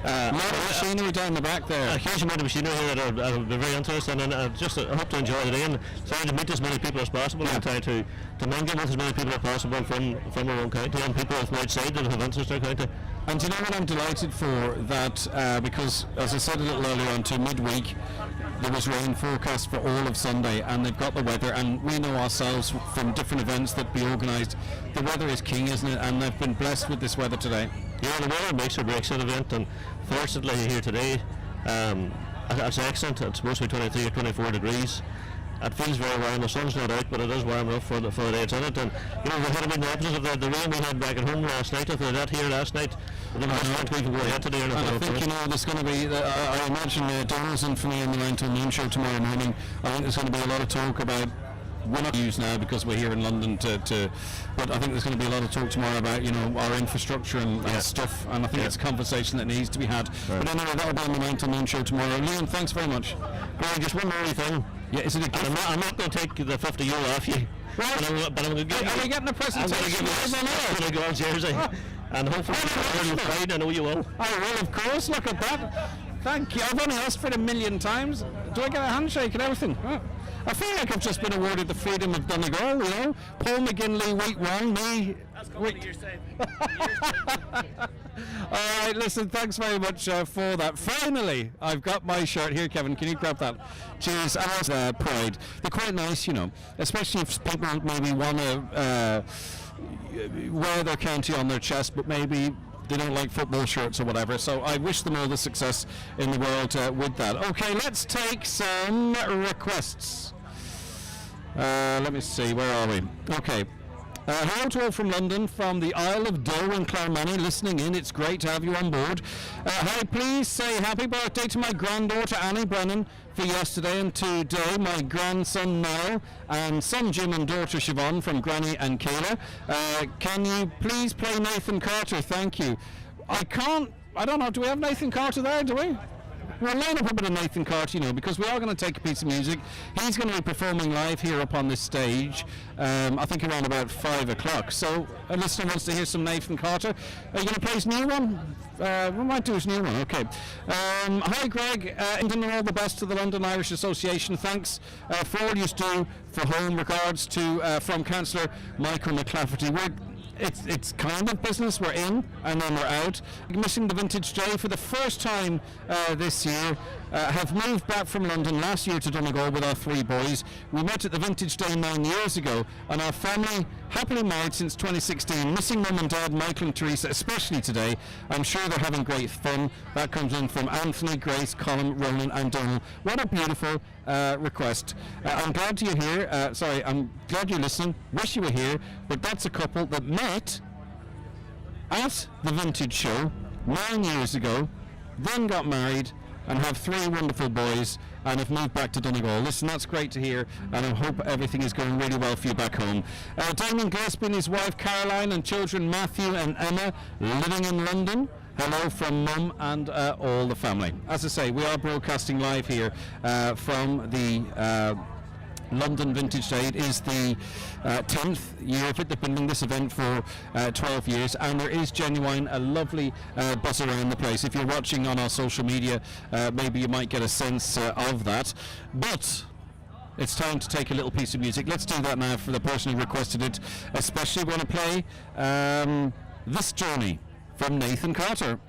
A: A lot of machinery down the back there.
X: A huge amount of machinery here that I'll be very interested in, and I hope to enjoy the day and trying to meet as many people as possible and try to mingle with as many people as possible from our own county and people from outside that have interest in our county.
A: And do you know what I'm delighted for? That because, as I said a little earlier on, to midweek, there was rain forecast for all of Sunday, and they've got the weather, and we know ourselves from different events that be organised, the weather is king, isn't it? And they've been blessed with this weather today.
X: Yeah, the weather makes or breaks an event, and fortunately here today, it's excellent. It's supposed to be 23 or 24 degrees. It feels very warm. The sun's not out, but it is warm enough for the day it's in it. And we had been the opposite of the rain we had back at home last night. If we had that here last night, then we can go ahead today.
A: And I think there's going to be. I imagine Donald's in for me on the 9 till noon show tomorrow morning. I think there's going to be a lot of talk about. We're not used now because we're here in London but I think there's going to be a lot of talk tomorrow about our infrastructure and stuff, and I think it's a conversation that needs to be had. Right. But anyway, that'll be on the 9 till noon show tomorrow. Liam, thanks very much.
X: Greg, just one more thing.
A: Yeah, is it a gift?
X: I'm not going to take the €50 off you.
A: Right.
X: But I'm going to give you.
A: Are we getting a presentation?
X: I'm going to give you a jersey. And hopefully you'll find. I know you will.
A: I will, of course. Look at that. Thank you. I've only asked for it 1,000,000 times. Do I get a handshake and everything? Oh. I feel like I've just been awarded the Freedom of Donegal, Paul McGinley, week 1, me.
X: That's what you're saying.
A: All right, listen, thanks very much for that. Finally, I've got my shirt here, Kevin. Can you grab that? Cheers. And Pride. They're quite nice, especially if people maybe want to wear their county on their chest, but maybe they don't like football shirts or whatever. So I wish them all the success in the world with that. Okay, let's take some requests. Let me see, where are we? Okay. Hello to all from London, from the Isle of Doe in Claremony, listening in. It's great to have you on board. Hi, please say happy birthday to my granddaughter Annie Brennan for yesterday, and today my grandson Niall and son Jim and daughter Siobhan from Granny and Kayla. Can you please play Nathan Carter? Thank you. I don't know, do we have Nathan Carter there, do we? We'll line up a bit of Nathan Carter, because we are going to take a piece of music. He's going to be performing live here up on this stage, I think around about 5 o'clock. So a listener wants to hear some Nathan Carter. Are you going to play his new one? We might do his new one, okay. Hi Greg, and all the best to the London Irish Association. Thanks for all you do for home. Regards to from Councillor Michael McClafferty. It's kind of business we're in and then we're out. Missing the Vintage Day for the first time this year. Have moved back from London last year to Donegal with our 3 boys. We met at the Vintage Day 9 years ago, and our family happily married since 2016. Missing Mum and Dad, Michael and Teresa, especially today. I'm sure they're having great fun. That comes in from Anthony, Grace, Colin, Ronan and Donald. What a beautiful request. I'm glad you're here. I'm glad you're listening. Wish you were here. But that's a couple that met at the Vintage Show 9 years ago, then got married, and have 3 wonderful boys, and have moved back to Donegal. Listen, that's great to hear, and I hope everything is going really well for you back home. Damien Gillespie and his wife Caroline and children Matthew and Emma living in London. Hello from Mum and all the family. As I say, we are broadcasting live here from the London Vintage Day. It is the 10th year of it. They've been doing this event for 12 years, and there is genuine a lovely buzz around the place. If you're watching on our social media, maybe you might get a sense of that. But it's time to take a little piece of music. Let's do that now for the person who requested it. Especially want to play This Journey from Nathan Carter.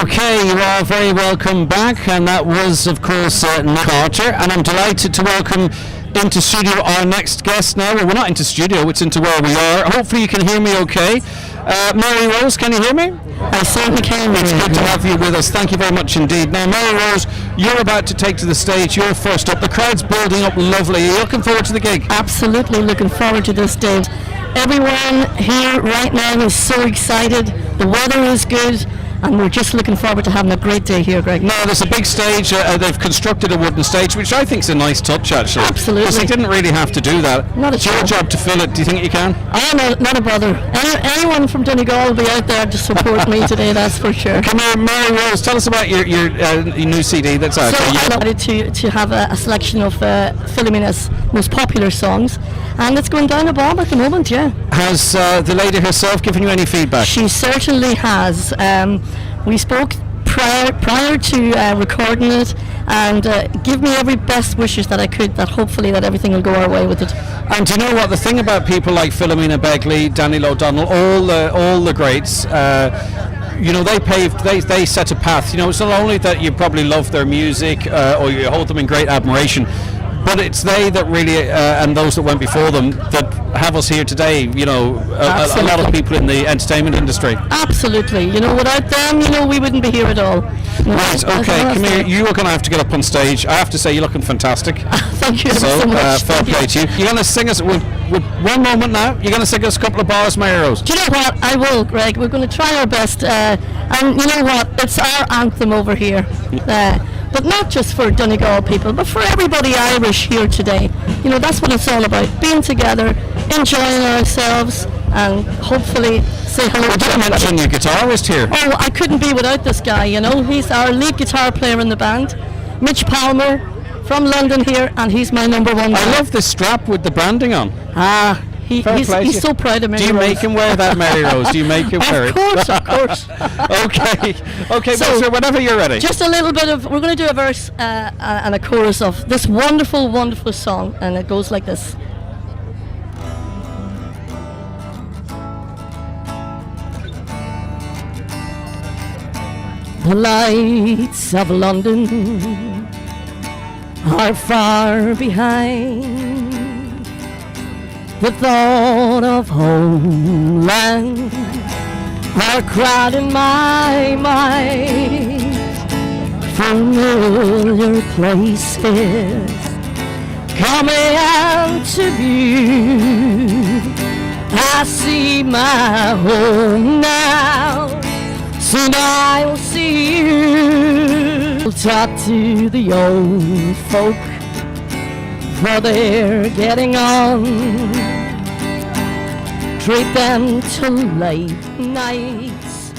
A: Okay, you are very welcome back, and that was, of course, Nick Carter, and I'm delighted to welcome into studio our next guest now. Well, we're not into studio, it's into where we are. Hopefully you can hear me okay. Mary Rose, can you hear me?
E: I certainly can.
A: It's good to have you with us. Thank you very much indeed. Now, Mary Rose, you're about to take to the stage. You're first up. The crowd's building up lovely. Are you looking forward to the gig?
E: Absolutely looking forward to this day. Everyone here right now is so excited. The weather is good, and we're just looking forward to having a great day here, Greg.
A: No, there's a big stage. They've constructed a wooden stage, which I think is a nice touch, actually.
E: Absolutely.
A: Because they didn't really have to do that.
E: Not
A: it's your job to fill it. Do you think you can?
E: Oh, no, not a bother. Anyone from Donegal will be out there to support me today, that's for sure.
A: Come here, Mary Rose, tell us about your new CD that's out.
E: So I wanted to have a selection of Philomena's most popular songs, and it's going down a bomb at the moment, yeah.
A: Has the lady herself given you any feedback?
E: She certainly has. We spoke prior to recording it, and give me every best wishes that I could, that hopefully that everything will go our way with it.
A: And do you know what, the thing about people like Philomena Begley, Daniel O'Donnell, all the greats, you know, they set a path. You know, it's not only that you probably love their music or you hold them in great admiration, but it's they that really, and those that went before them, that have us here today, you know, a lot of people in the entertainment industry.
E: Absolutely. You know, without them, you know, we wouldn't be here at all.
A: Right, okay, come here. You are going to have to get up on stage. I have to say, you're looking fantastic.
E: Thank you
A: so
E: much.
A: Fair play to you. You're going to sing us, with one moment now, you're going to sing us a couple of bars, Mary Rose.
E: Do you know what? I will, Greg. We're going to try our best. And you know what? It's our anthem over here. But not just for Donegal people, but for everybody Irish here today. You know, that's what it's all about, being together, enjoying ourselves, and hopefully say hello to everybody.
A: You mentioned your guitarist here.
E: Oh, I couldn't be without this guy, you know. He's our lead guitar player in the band, Mitch Palmer, from London here, and he's my number one guy.
A: I love the strap with the branding on.
E: He's so proud of me.
A: Do you make him wear that, Mary Rose? Do you make him wear it?
E: Of course.
A: Okay, so whenever you're ready.
E: Just a little bit of, we're going to do a verse and a chorus of this wonderful, wonderful song, and it goes like this. The lights of London are far behind. The thought of homeland are crowding my mind. Familiar places coming out to view. I see my home now, soon I will see you. We'll talk to the old folk, for they're getting on. Treat them to late nights.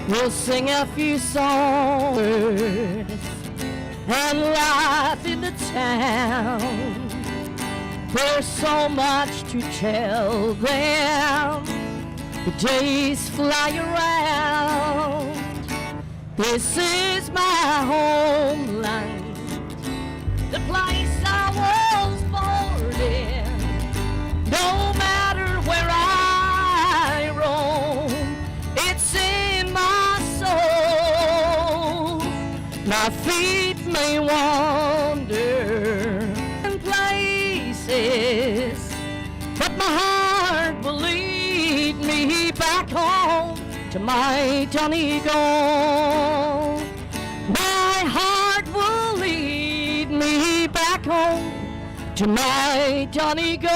E: We'll sing a few songs and laugh in the town. There's so much to tell them. The days fly around. This is my homeland, the place I was born in. No matter where I roam, it's in my soul. My feet may wander in places, but my heart will lead me back home to my Donegal. My heart will lead me back home to my Donegal.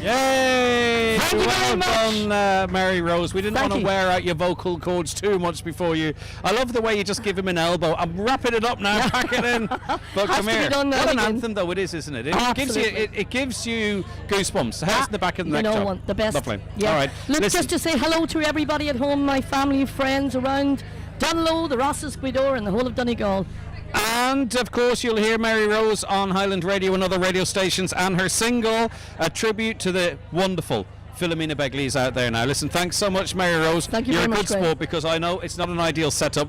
A: Yay!
E: Thank you very much.
A: Well done, Mary Rose. We didn't want to wear out your vocal cords too much before you. I love the way you just give him an elbow. I'm wrapping it up now, pack it in. But come here. What an anthem though it is, isn't it? It gives you goosebumps. The hairs in the back of the neck.
E: You know what, the best.
A: Lovely.
E: Yeah.
A: All right.
E: Look, just to say hello to everybody at home, my family, friends around Dunlow, the Rosses, Gweedore, and the whole of Donegal.
A: And of course you'll hear Mary Rose on Highland Radio and other radio stations, and her single, a tribute to the wonderful Philomena Begley, is out there now. Listen, thanks so much, Mary Rose.
E: Thank you
A: You're
E: very
A: a
E: much,
A: good
E: Greg.
A: sport, because I know it's not an ideal setup.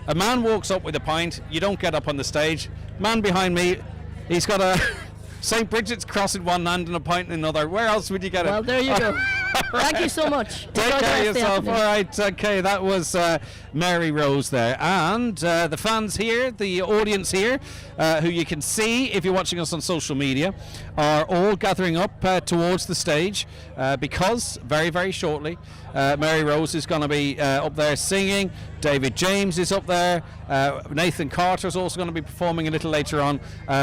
A: A man walks up with a pint, you don't get up on the stage. Man behind me, he's got a St. Bridget's cross in one hand and a pint in another. Where else would you get it?
E: Well, there you go. Thank you so much.
A: Take
E: Enjoy the
A: care
E: rest
A: of
E: of the
A: yourself.
E: afternoon.
A: All right, okay, that was Mary Rose there. And the fans here, the audience here, who you can see if you're watching us on social media, are all gathering up towards the stage because very, very shortly Mary Rose is going to be up there singing. David James is up there. Nathan Carter is also going to be performing a little later on.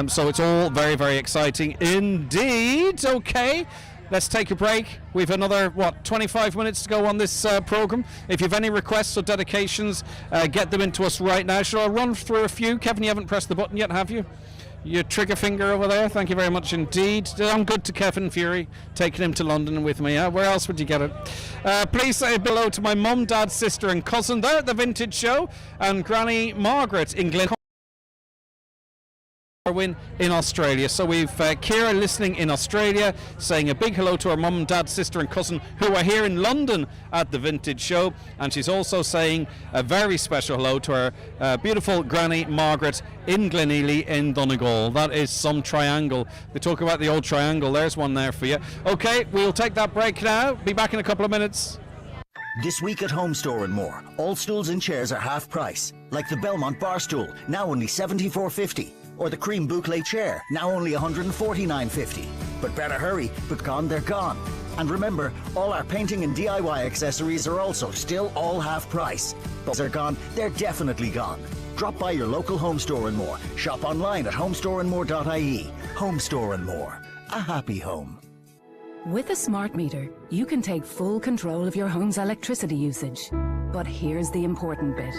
A: So it's all very, very exciting indeed. Okay. Let's take a break. We've another, 25 minutes to go on this programme. If you have any requests or dedications, get them into us right now. Shall I run through a few? Kevin, you haven't pressed the button yet, have you? Your trigger finger over there. Thank you very much indeed. I'm good to Kevin Fury, taking him to London with me. Where else would you get it? Please say hello to my mum, dad, sister and cousin there at the Vintage Show, and Granny Margaret in Glen in Australia. So we've Kira listening in Australia, saying a big hello to her mum, dad, sister and cousin who are here in London at the Vintage Show, and she's also saying a very special hello to her beautiful Granny Margaret in Glenealy in Donegal. That is some triangle. They talk about the old triangle. There's one there for you. Okay, we'll take that break now. Be back in a couple of minutes.
F: This week at Home Store and More, all stools and chairs are half price, like the Belmont bar stool, now only $74.50. Or the cream boucle chair, now only $149.50. But better hurry, but gone they're gone. And remember, all our painting and DIY accessories are also still all half price. Those are gone, they're definitely gone. Drop by your local Home Store and More. Shop online at homestoreandmore.ie. Home Store and More. A happy home.
G: With a smart meter, you can take full control of your home's electricity usage. But here's the important bit.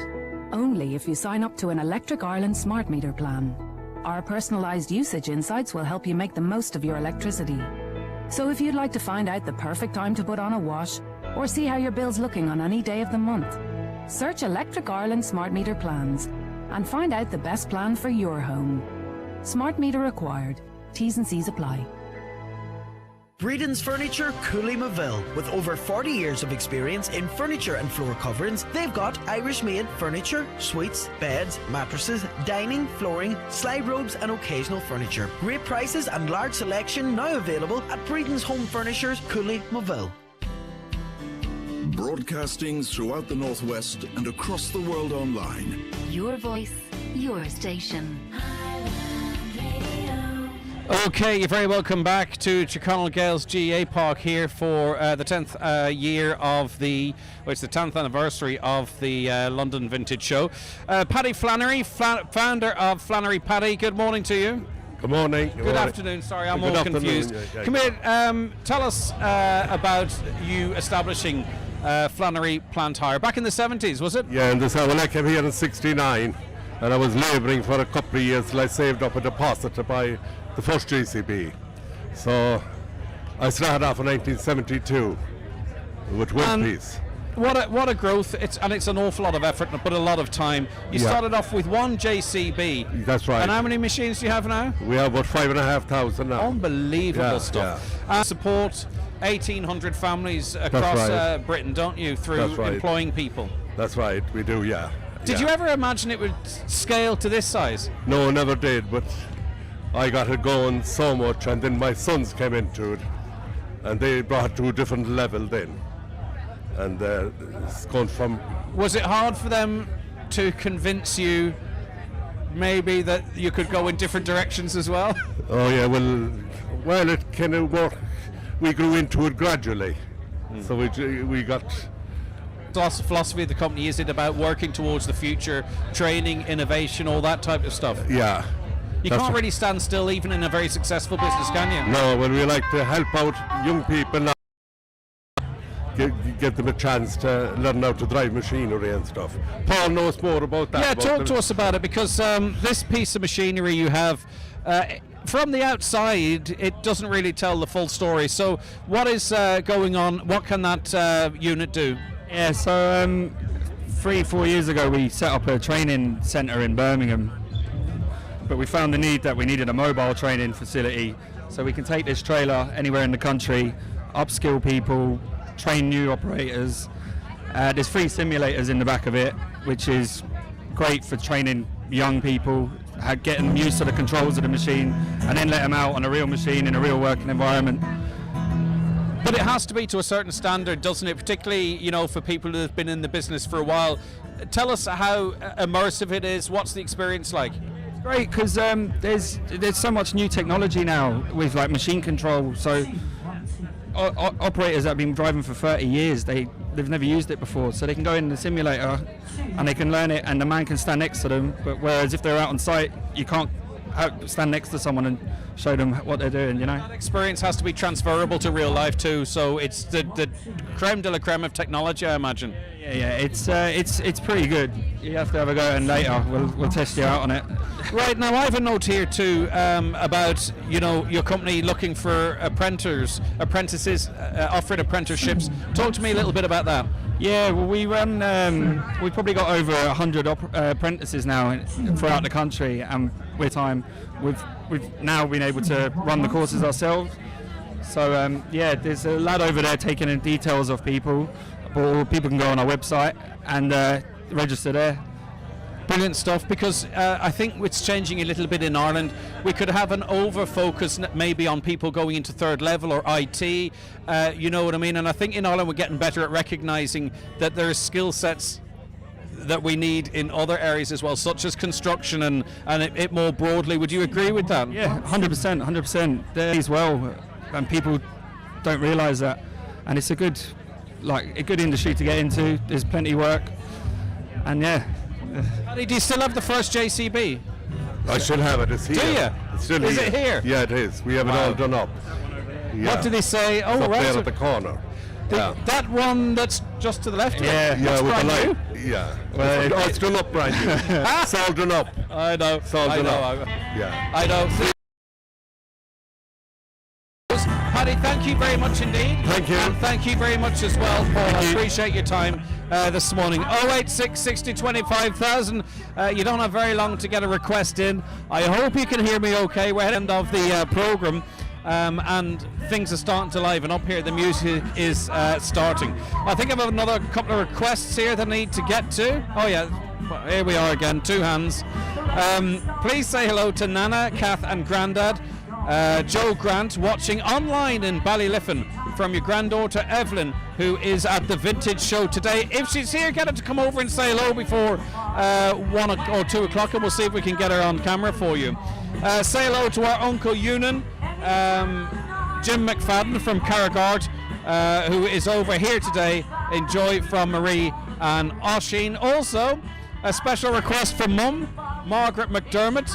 G: Only if you sign up to an Electric Ireland smart meter plan. Our personalised usage insights will help you make the most of your electricity. So if you'd like to find out the perfect time to put on a wash, or see how your bill's looking on any day of the month, search Electric Ireland Smart Meter Plans and find out the best plan for your home. Smart meter required. T's and C's apply.
H: Breeden's Furniture, Cooley-Maville. With over 40 years of experience in furniture and floor coverings, they've got Irish-made furniture, suites, beds, mattresses, dining, flooring, slide robes and occasional furniture. Great prices and large selection now available at Breeden's Home Furnitures, Cooley-Maville.
M: Broadcasting throughout the Northwest and across the world online.
K: Your voice, your station.
A: Okay, you're very welcome back to Tyrconnell Gales GA Park here for the 10th year of the, it's the 10th anniversary of the London Vintage Show. Paddy Flannery, founder of Flannery Paddy, good morning to you.
I: Good morning.
A: Good afternoon, sorry, I'm all confused. Come here, tell us about you establishing Flannery Plant Hire back in the 70s, was it?
I: Yeah, when I came here in 69, and I was labouring for a couple of years till I saved up a deposit to buy the first JCB. So I started off in 1972 with one piece.
A: What a growth! It's an awful lot of effort but a lot of time. You started off with one JCB.
I: That's right.
A: And how many machines do you have now?
I: We have about 5,500 now.
A: Unbelievable stuff. Support 1,800 families across Britain, don't you? Through employing people.
I: That's right. We do. Yeah.
A: Did you ever imagine it would scale to this size?
I: No, never did. But I got it going so much, and then my sons came into it, and they brought it to a different level then. And it's gone from...
A: Was it hard for them to convince you maybe that you could go in different directions as well?
I: Oh yeah, well it kind of worked. We grew into it gradually. So we got...
A: The philosophy of the company, is it about working towards the future, training, innovation, all that type of stuff?
I: Yeah.
A: You can't really stand still even in a very successful business, can you?
I: No, well, we like to help out young people now, get them a chance to learn how to drive machinery and stuff. Paul knows more about that.
A: Yeah, talk to us about it, because this piece of machinery you have, from the outside, it doesn't really tell the full story. So what is going on? What can that unit do?
Y: Yeah, so 3-4 years ago we set up a training centre in Birmingham. But we found the need that we needed a mobile training facility, so we can take this trailer anywhere in the country, upskill people, train new operators. There's 3 simulators in the back of it, which is great for training young people, getting them used to the controls of the machine, and then let them out on a real machine in a real working environment.
A: But it has to be to a certain standard, doesn't it? Particularly, you know, for people who have been in the business for a while. Tell us how immersive it is. What's the experience like?
Y: It's great because there's so much new technology now with like machine control. So operators that have been driving for 30 years, they've never used it before. So they can go in the simulator and they can learn it, and the man can stand next to them. But whereas if they're out on site, you can't stand next to someone and show them what they're doing, you know.
A: That experience has to be transferable to real life too, so it's the creme de la creme of technology, I imagine.
Y: Yeah, it's pretty good. You have to have a go, and later we'll test you out on it.
A: Right, now I have a note here too about, you know, your company looking for apprentices, offering apprenticeships. Talk to me a little bit about that.
Y: Yeah, well, we run. We've probably got over 100 apprentices now throughout the country, and with time, we've now been able to run the courses ourselves. So yeah, there's a lad over there taking in details of people, or people can go on our website and register there.
A: Brilliant stuff, because I think it's changing a little bit in Ireland. We could have an over-focus maybe on people going into third level or IT, you know what I mean? And I think in Ireland we're getting better at recognising that there are skill sets that we need in other areas as well, such as construction and it more broadly. Would you agree with that?
Y: Yeah, 100%. There as well, and people don't realise that. And it's a good industry to get into. There's plenty of work, and yeah.
A: Paddy, do you still have the first JCB?
I: I still have it. It's here.
A: Do you?
I: It's still
A: Is
I: here.
A: it here?
I: Yeah, it is. We have it all done up. Yeah.
A: What do they say? Oh,
I: it's up
A: right.
I: there at the corner.
A: That one that's just to the left.
I: Yeah,
A: that's
I: with
A: brand
I: the light.
A: new?
I: Yeah. It's done up, brand new. It's all done up.
A: I know.
I: It's all done up.
A: Yeah. I know. Paddy, thank you very much indeed.
I: Thank you.
A: And thank you very much as well, Paul. I appreciate your time this morning. 086 60 25,000. You don't have very long to get a request in. I hope you can hear me okay. We're at the end of the programme. And things are starting to liven up here. The music is starting. I think I have another couple of requests here that I need to get to. Oh yeah, here we are again, two hands. Please say hello to Nana, Kath and Grandad. Joe Grant watching online in Ballyliffin from your granddaughter Evelyn, who is at the Vintage Show today. If she's here, get her to come over and say hello before 1 or 2 o'clock, and we'll see if we can get her on camera for you. Say hello to our Uncle Ewan, Jim McFadden from Carragard, who is over here today. Enjoy from Marie and Oisin. Also, a special request from Mum, Margaret McDermott,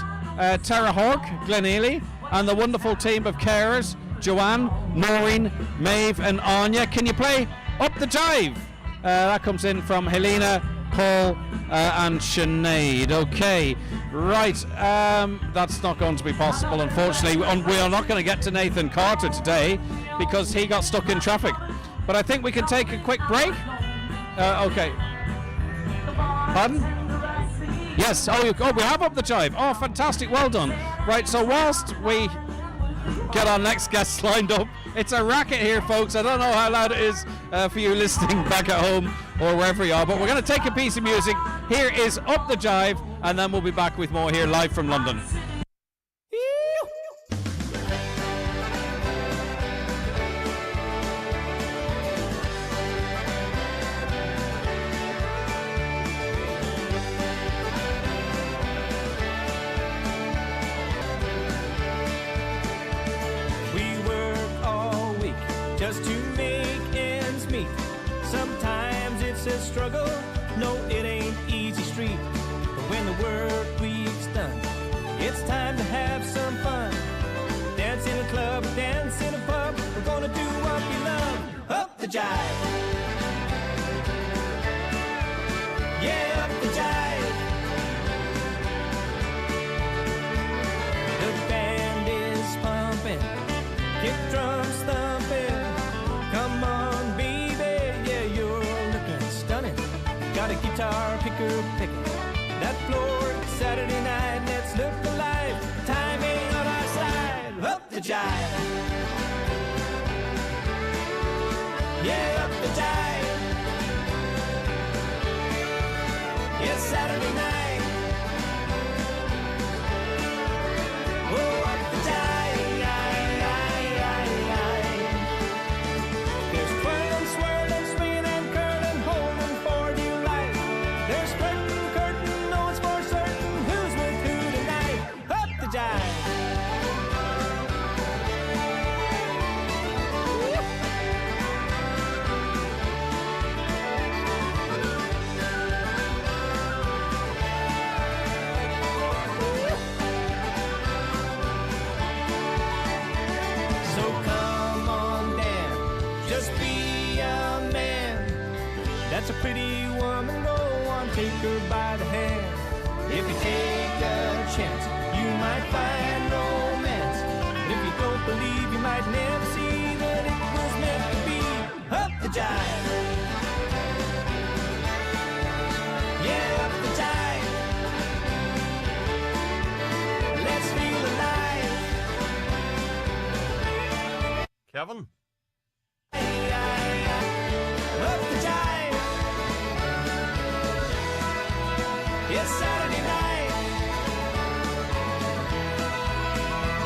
A: Tara Hawke, Glen Ely, and the wonderful team of carers, Joanne, Maureen, Maeve and Anya. Can you play Up the Jive? That comes in from Helena, Paul and Sinead. Okay, right, that's not going to be possible, unfortunately. We are not going to get to Nathan Carter today because he got stuck in traffic. But I think we can take a quick break. Okay. Pardon? Yes, we have Up the Jive. Oh, fantastic, well done. Right, so whilst we get our next guests lined up, it's a racket here, folks. I don't know how loud it is for you listening back at home or wherever you are, but we're going to take a piece of music. Here is Up the Jive, and then we'll be back with more here live from London.
J: Just to make ends meet. Sometimes it's a struggle, no it ain't easy street. But when the work week's done, it's time to have some fun. Dance in a club, dance in a pub, we're gonna do what we love. Up the jive. Yeah, up the jive. The band is pumping, kick drums thumping. Come on, baby, yeah, you're looking stunning. Got a guitar picker picking that floor Saturday night. Let's look alive. Timing on our side. Up the jive. Yeah, up the jive. Yeah, Saturday night. Oh, up the jive. pretty woman, go on, take her by the hand. If you take a chance, you might find romance. And if you don't believe, you might never see that it was meant to be. Up the jive. Yeah, up the jive. Let's feel alive.
N: Kevin?
J: Up the jive. It's Saturday night.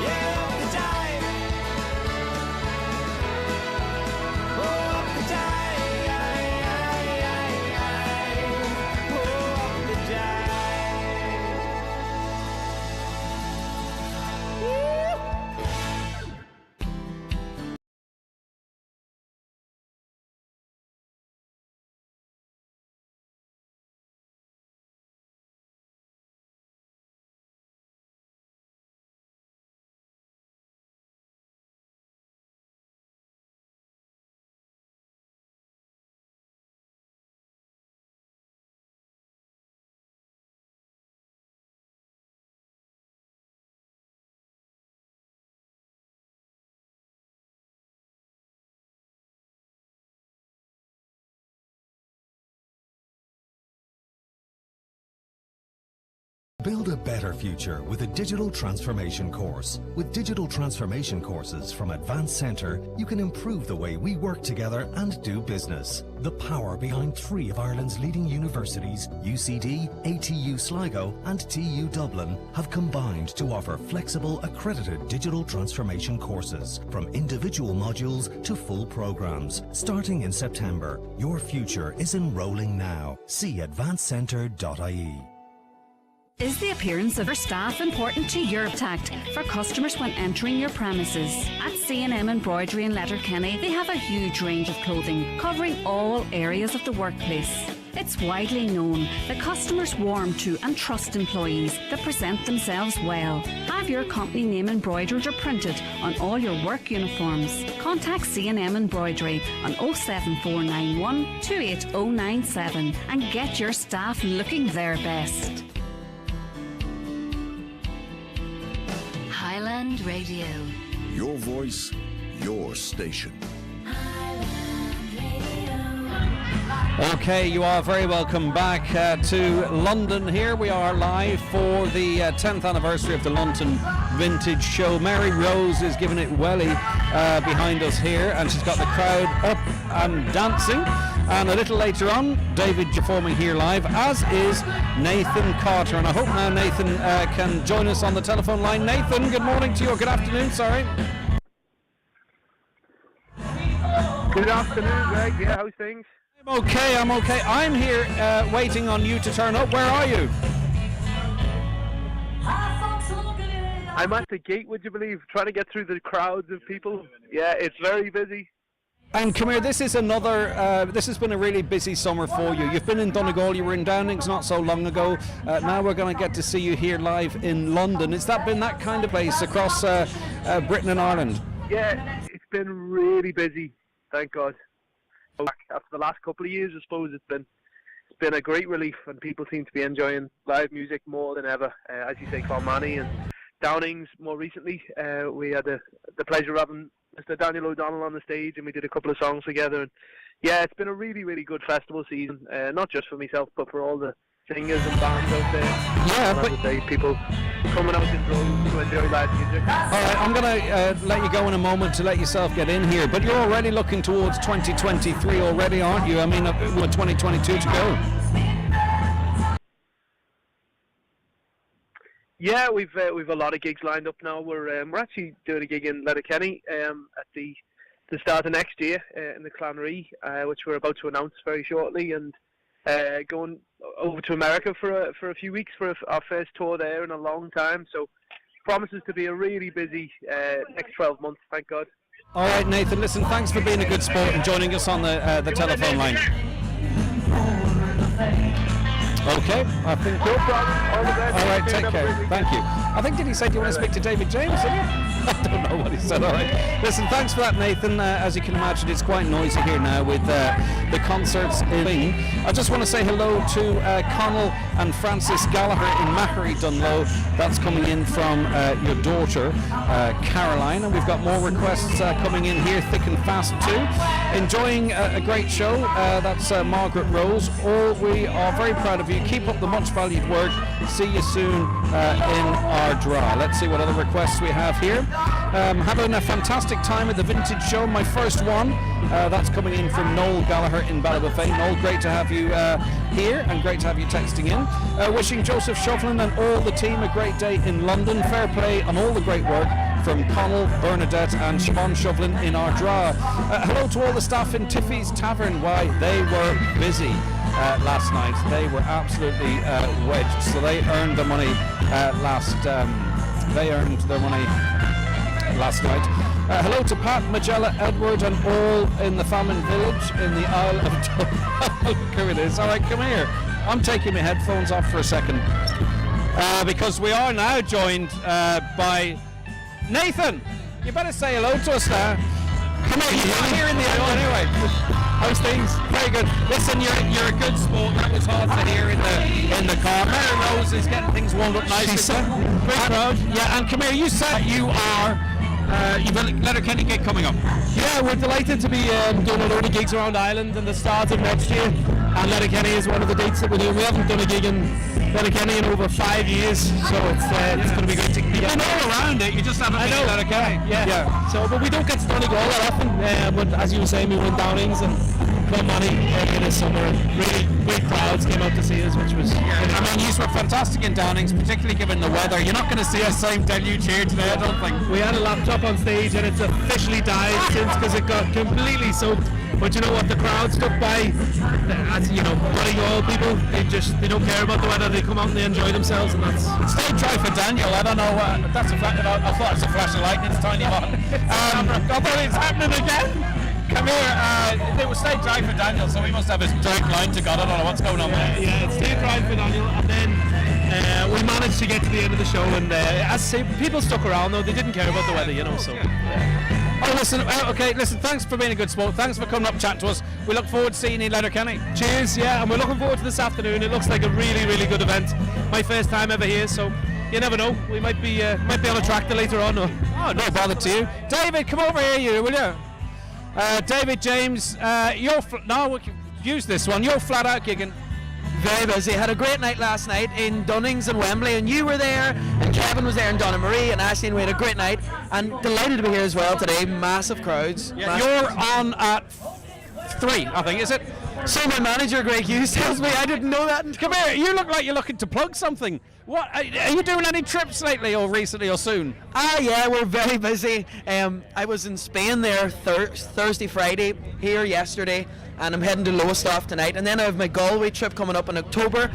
J: Yeah, up the jive. Oh, up the jive. Oh, up the
O: Build a better future with a digital transformation course. With digital transformation courses from Advanced Centre, you can improve the way we work together and do business. The power behind 3 of Ireland's leading universities, UCD, ATU Sligo and TU Dublin, have combined to offer flexible, accredited digital transformation courses, from individual modules to full programs. Starting in September, your future is enrolling now. See advancedcentre.ie.
P: Is the appearance of your staff important to your tact for customers when entering your premises? At C&M Embroidery in Letterkenny, they have a huge range of clothing covering all areas of the workplace. It's widely known that customers warm to and trust employees that present themselves well. Have your company name embroidered or printed on all your work uniforms. Contact C&M Embroidery on 07491 28097 and get your staff looking their best.
K: Highland Radio.
M: Your voice, your station.
A: Okay, you are very welcome back to London. Here we are live for the 10th anniversary of the London Vintage Show. Mary Rose is giving it welly behind us here, and she's got the crowd up and dancing. And a little later on, David performing here live, as is Nathan Carter. And I hope now Nathan can join us on the telephone line. Nathan, good morning to you, or good afternoon, sorry.
R: Good afternoon, Greg. Yeah, how's things?
A: I'm okay. I'm here waiting on you to turn up. Where are you?
R: I'm at the gate, would you believe, trying to get through the crowds of people. Yeah, it's very busy.
A: And come here, this is another, this has been a really busy summer for you. You've been in Donegal, you were in Downings not so long ago. Now we're going to get to see you here live in London. Has that been that kind of place across Britain and Ireland?
R: Yeah, it's been really busy, thank God. After the last couple of years, I suppose it's been a great relief, and people seem to be enjoying live music more than ever. As you say, Clonmany and Downings more recently. We had the pleasure of having Mr. Daniel O'Donnell on the stage, and we did a couple of songs together. And yeah, it's been a really, really good festival season, not just for myself, but for all the singers and bands out there.
A: Yeah,
R: but as I say, people coming out in droves to enjoy live music.
A: All right, I'm going to let you go in a moment to let yourself get in here, but you're already looking towards 2023 already, aren't you? I mean, with 2022 to go.
R: Yeah, we've a lot of gigs lined up now. We're actually doing a gig in Letterkenny at the start of next year in the Clanry, which we're about to announce very shortly, and going over to America for a few weeks for our first tour there in a long time. So promises to be a really busy next 12 months, thank God.
A: All right, Nathan, listen, thanks for being a good sport and joining us on the telephone line. Okay, I think.
R: No problem. All the best.
A: All right, take care. Thank you. I think, did he say, do you want to speak to David James? Did he? I don't know what he said. All right. Listen, thanks for that, Nathan. As you can imagine, it's quite noisy here now with the concerts in Wing. I just want to say hello to Connell and Francis Gallagher in Macquarie, Dunlow. That's coming in from your daughter, Caroline. And we've got more requests coming in here, thick and fast too. Enjoying a great show. That's Margaret Rose. We are very proud of you. Keep up the much valued work. See you soon in Ardra. Let's see what other requests we have here. Having a fantastic time at the Vintage Show, my first one. That's coming in from Noel Gallagher in Ballybofey. Noel, great to have you here and great to have you texting in. Wishing Joseph Shovlin and all the team a great day in London. Fair play on all the great work from Connell, Bernadette and Siobhan Shovlin in Ardra. Hello to all the staff in Tiffy's Tavern. Why, they were busy last night. They were absolutely wedged. So they earned their money last night. Hello to Pat, Magella, Edward and all in the famine village in the Isle of Dublin. Look who it is. All right, come here. I'm taking my headphones off for a second because we are now joined by Nathan. You better say hello to us now. Come on, you're here in the end anyway. How's things? Very good. Listen, you're a good sport. That was hard to hear in the car. Mary Rose is getting things warmed up nicely. Great crowd. Yeah, and come here. You said you are. You've got a Letterkenny gig coming up.
B: Yeah, we're delighted to be doing a load of gigs around Ireland in the start of next year, and Letterkenny is one of the dates that we're doing. We haven't done a gig in Letterkenny in over 5 years, so it's going to be great to get.
A: You've been all around it, you just haven't been in Letterkenny.
B: Yeah. So, but we don't get to Donegal that often. But as you were saying, we were in Downings and Clonmany earlier this summer, and really great crowds came out to see us, which was.
A: I mean, you were fantastic in Downings, particularly given the weather. You're not going to see the same deluge here today, I don't think.
B: We had a laptop on stage and it's officially died since because it got completely soaked. But you know what, the crowd stuck by. As you know, Donegal people, they don't care about the weather. They come out and they enjoy themselves, and that's.
A: Stay dry for Daniel. I don't know. That's a flash. I thought it was a flash of lightning. It's tiny one. I thought it's happening again. Come here. They will stay dry for Daniel, so we must have his direct line to God. I don't know what's going on there.
B: Yeah, it stayed dry for Daniel, and then we managed to get to the end of the show, and as I say, people stuck around though. They didn't care about the weather, you know. So.
A: Oh, listen. Okay, listen. Thanks for being a good sport. Thanks for coming up, chat to us. We look forward to seeing you in Letterkenny.
B: Cheers. Yeah, and we're looking forward to this afternoon. It looks like a really, really good event. My first time ever here, so you never know. We might be on a tractor later on. Or...
A: Oh, no bother to you, David. Come over here, will you? David James, use this one. You're flat out gigging.
N: Very busy. Had a great night last night in Dunnings and Wembley, and you were there, and Kevin was there, and Donna Marie and Ashley, and we had a great night. And delighted to be here as well today. Massive crowds.
A: Yeah, you're on at 3, I think, is it?
N: So my manager Greg Hughes tells me. I didn't know that.
A: Come here. You look like you're looking to plug something. What are you doing? Any trips lately, or recently, or soon?
N: Yeah, we're very busy. I was in Spain there Thursday, Friday, here yesterday, and I'm heading to Lowestoft tonight. And then I have my Galway trip coming up in October,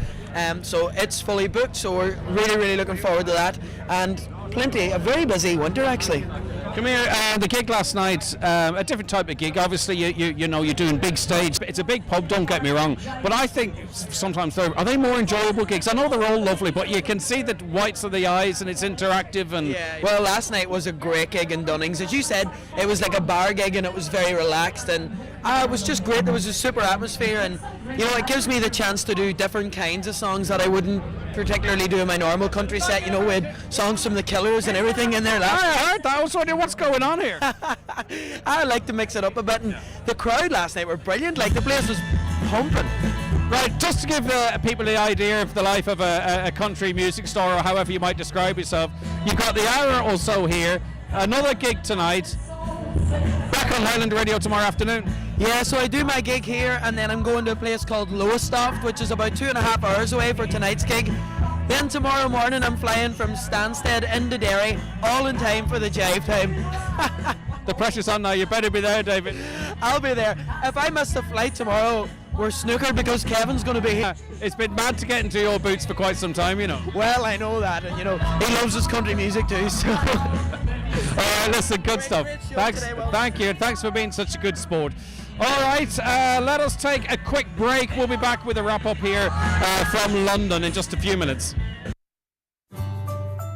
N: so it's fully booked. So we're really, really looking forward to that, and a very busy winter actually.
A: Come here. The gig last night, a different type of gig. Obviously, you know, you're doing big stage. It's a big pub, don't get me wrong. But I think sometimes are they more enjoyable gigs? I know they're all lovely, but you can see the whites of the eyes and it's interactive. And
N: well, last night was a great gig in Dunnings. As you said, it was like a bar gig and it was very relaxed, and it was just great. There was a super atmosphere, and you know, it gives me the chance to do different kinds of songs that I wouldn't particularly do in my normal country set. You know, we had songs from the Killers and everything in there last night.
A: I heard that. I was wondering what's going on here.
N: I like to mix it up a bit, and the crowd last night were brilliant. Like, the place was pumping.
A: Right, just to give people the idea of the life of a country music star, or however you might describe yourself, you've got the hour or so here, another gig tonight, back on Highland Radio tomorrow afternoon.
N: Yeah, so I do my gig here, and then I'm going to a place called Lowestoft, which is about 2.5 hours away for tonight's gig. Then tomorrow morning I'm flying from Stansted into Derry, all in time for the jive time.
A: The pressure's on now, you better be there, David.
N: I'll be there. If I miss the flight tomorrow, we're snookered because Kevin's going to be here.
A: It's been mad to get into your boots for quite some time, you know.
N: Well, I know that, and you know, he loves his country music too, so...
A: Listen, good stuff. Thanks, thank you. Thanks for being such a good sport. All right, let us take a quick break. We'll be back with a wrap-up here from London in just a few minutes.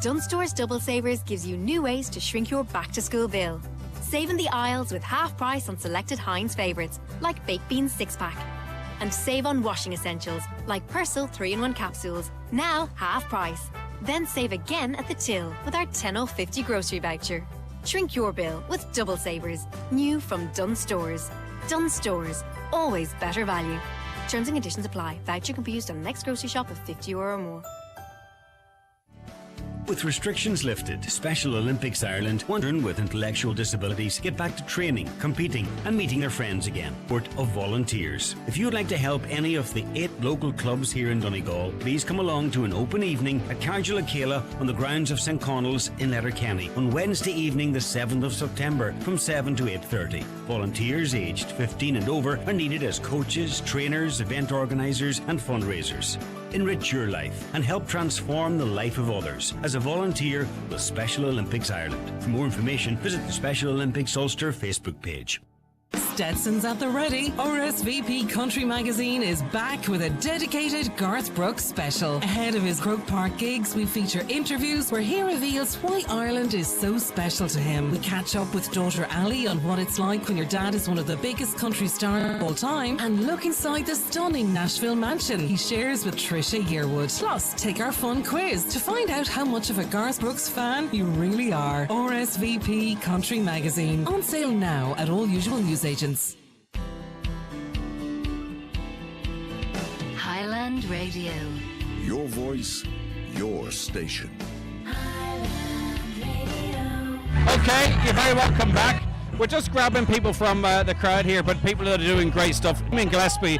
L: Dunstore's Double Savers gives you new ways to shrink your back-to-school bill. Save in the aisles with half price on selected Heinz favourites, like baked beans 6-pack. And save on washing essentials, like Persil 3-in-1 capsules, now half price. Then save again at the till with our 10/50 grocery voucher. Shrink your bill with Double Savers, new from Dunn Stores. Dunn Stores, always better value. Terms and conditions apply. Voucher can be used on the next grocery shop of €50 or more.
S: With restrictions lifted, Special Olympics Ireland, children with intellectual disabilities get back to training, competing and meeting their friends again. Support of volunteers. If you would like to help any of the 8 local clubs here in Donegal, please come along to an open evening at Cargilla Cala on the grounds of St Connell's in Letterkenny on Wednesday evening the 7th of September from 7 to 8:30. Volunteers aged 15 and over are needed as coaches, trainers, event organisers and fundraisers. Enrich your life and help transform the life of others as a volunteer with Special Olympics Ireland. For more information, visit the Special Olympics Ulster Facebook page.
T: Stetson's at the ready. RSVP Country Magazine is back with a dedicated Garth Brooks special. Ahead of his Croke Park gigs, we feature interviews where he reveals why Ireland is so special to him. We catch up with daughter Ali on what it's like when your dad is one of the biggest country stars of all time, and look inside the stunning Nashville mansion he shares with Trisha Yearwood. Plus, take our fun quiz to find out how much of a Garth Brooks fan you really are. RSVP Country Magazine, on sale now at all usual newsagents.
K: Highland Radio.
M: Your voice, your station.
A: Okay, you're very welcome back. We're just grabbing people from the crowd here, but people that are doing great stuff. Ian Gillespie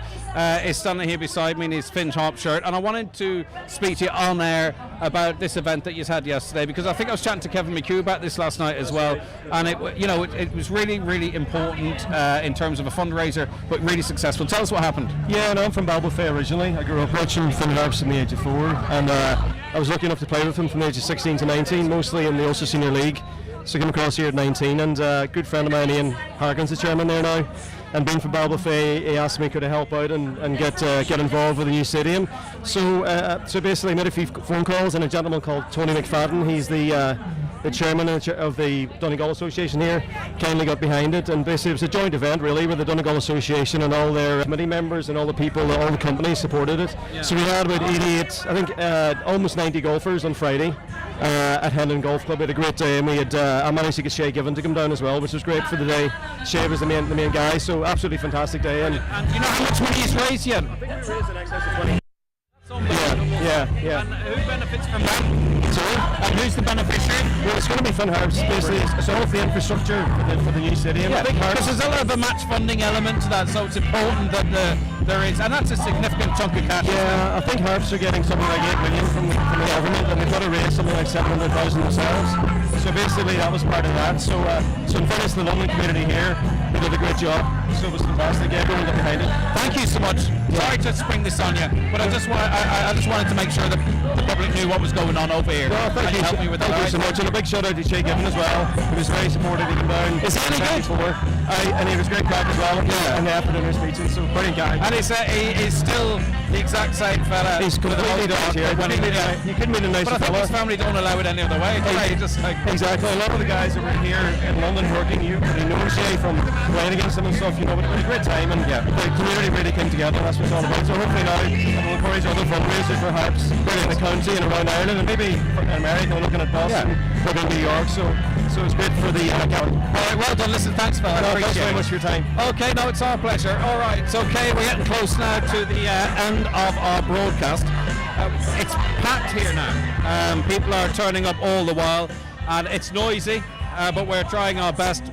A: is standing here beside me in his Finch Hop shirt, and I wanted to speak to you on air about this event that you had yesterday, because I think I was chatting to Kevin McHugh about this last night as well, and it was really, really important in terms of a fundraiser, but really successful. Tell us what happened.
U: Yeah, no, I'm from Ballybofey originally. I grew up watching Finn Harps from the age of 4, and I was lucky enough to play with him from the age of 16 to 19, mostly in the Ulster Senior League. So I came across here at 19, and a good friend of mine, Ian Harkin's the chairman there now, and being from Ballybofey, he asked me could I help out and get involved with the new stadium. So basically I made a few phone calls, and a gentleman called Tony McFadden, he's the chairman of the Donegal Association here, kindly got behind it, and basically it was a joint event really with the Donegal Association and all their committee members and all the people, all the companies supported it. Yeah. So we had about 88, I think almost 90 golfers on Friday at Hendon Golf Club. We had a great day, and we had I managed to get Shay Given to come down as well, which was great for the day. Shay was the main guy, so absolutely fantastic day. And
A: you know how much money he's raised yet?
U: I think we raised in excess of 20. Yeah.
A: And who benefits from that? Sorry? And who's the beneficiary?
U: Well, it's going to be Finn Harps, basically. It's all the infrastructure for the new stadium.
A: Yeah, because there's a lot of a match funding element to that, so it's important that there is, and that's a significant chunk of cash.
U: Yeah, I think Harps are getting something like 8 million from the government, and they've got to raise something like 700,000 themselves. So basically, that was part of that. So in fairness to the London community here, they did a great job. So it was fantastic. Everyone got behind it.
A: Thank you so much. Sorry to spring this on you, but I just wanted to make sure that the public knew what was going on over here.
U: No, thank you.
A: Help me with
U: thank you so much, and a big shout out to Shay Given as well. He was very supportive. He came down.
A: Is he any good?
U: And he was great crack as well. Yeah. And the effort in his speeches. So brilliant guy.
A: And he's still the exact same fella.
U: He's completely done. You couldn't meet a nicer
A: fella. But I think his family don't allow it any other way.
U: Exactly. A lot of the guys that were here in London working, you know Shay from playing against them and stuff. You know, but it was a great time, and the community really came together. That's what it's all about. So hopefully now we'll encourage other fundraisers for Harps in the county and around Ireland, and maybe in America. We're looking at Boston, maybe New York. So it's great for the county. All
A: right, well done. Listen, thanks, fella.
U: Thanks very much for your time.
A: Okay, no, it's our pleasure. All right, it's okay. We're getting close now to the end of our broadcast. It's packed here now. People are turning up all the while, and it's noisy, but we're trying our best,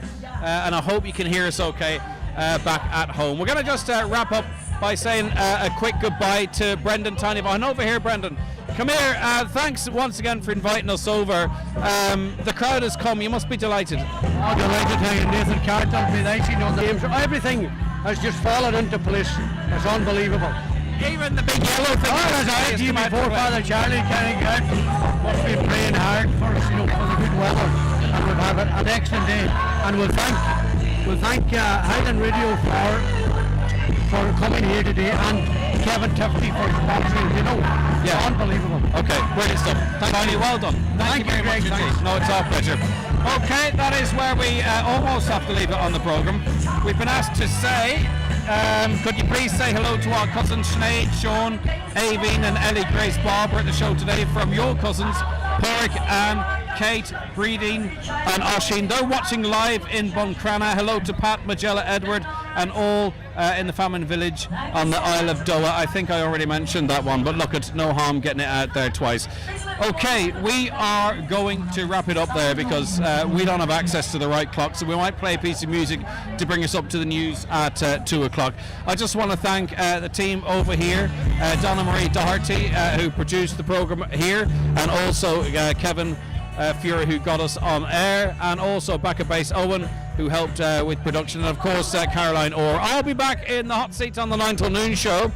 A: and I hope you can hear us okay back at home. We're going to just wrap up by saying a quick goodbye to Brendan Tinyvine. Over here, Brendan. Come here. Thanks once again for inviting us over. The crowd has come. You must be delighted.
V: Oh, delighted how Nathan Carter told me nice. You know, the games. Everything has just fallen into place. It's unbelievable.
A: Even the big yellow thing.
V: Oh, there's our team before Father Charlie carrying out. Must be playing hard for us, you know, for the good weather. and we'll have an excellent day. And we'll thank Highland Radio for coming here today, and Kevin Tiffany for sponsoring. You know,
A: Yeah.
V: unbelievable.
A: Okay, brilliant stuff. Thank you. Well done. Thank you very much indeed. No, it's our pleasure. Okay, that is where we almost have to leave it on the programme. We've been asked to say, could you please say hello to our cousins Sinead, Sean, Aveen and Ellie Grace Bob are at the show today from your cousins Porrick, Anne, Kate, Breeding and Oshin. They're watching live in Buncrana. Hello to Pat, Magella, Edward and all in the famine village on the Isle of Doa. I think I already mentioned that one, but look, it's no harm getting it out there twice. Okay, we are going to wrap it up there because we don't have access to the right clock, so we might play a piece of music to bring us up to the news at 2 o'clock. I just want to thank the team over here, Donna Marie Doherty, who produced the programme here, and also Kevin Fury, who got us on air, and also back at base Owen, who helped with production, and of course Caroline Orr. I'll be back in the hot seat on the 9 till noon show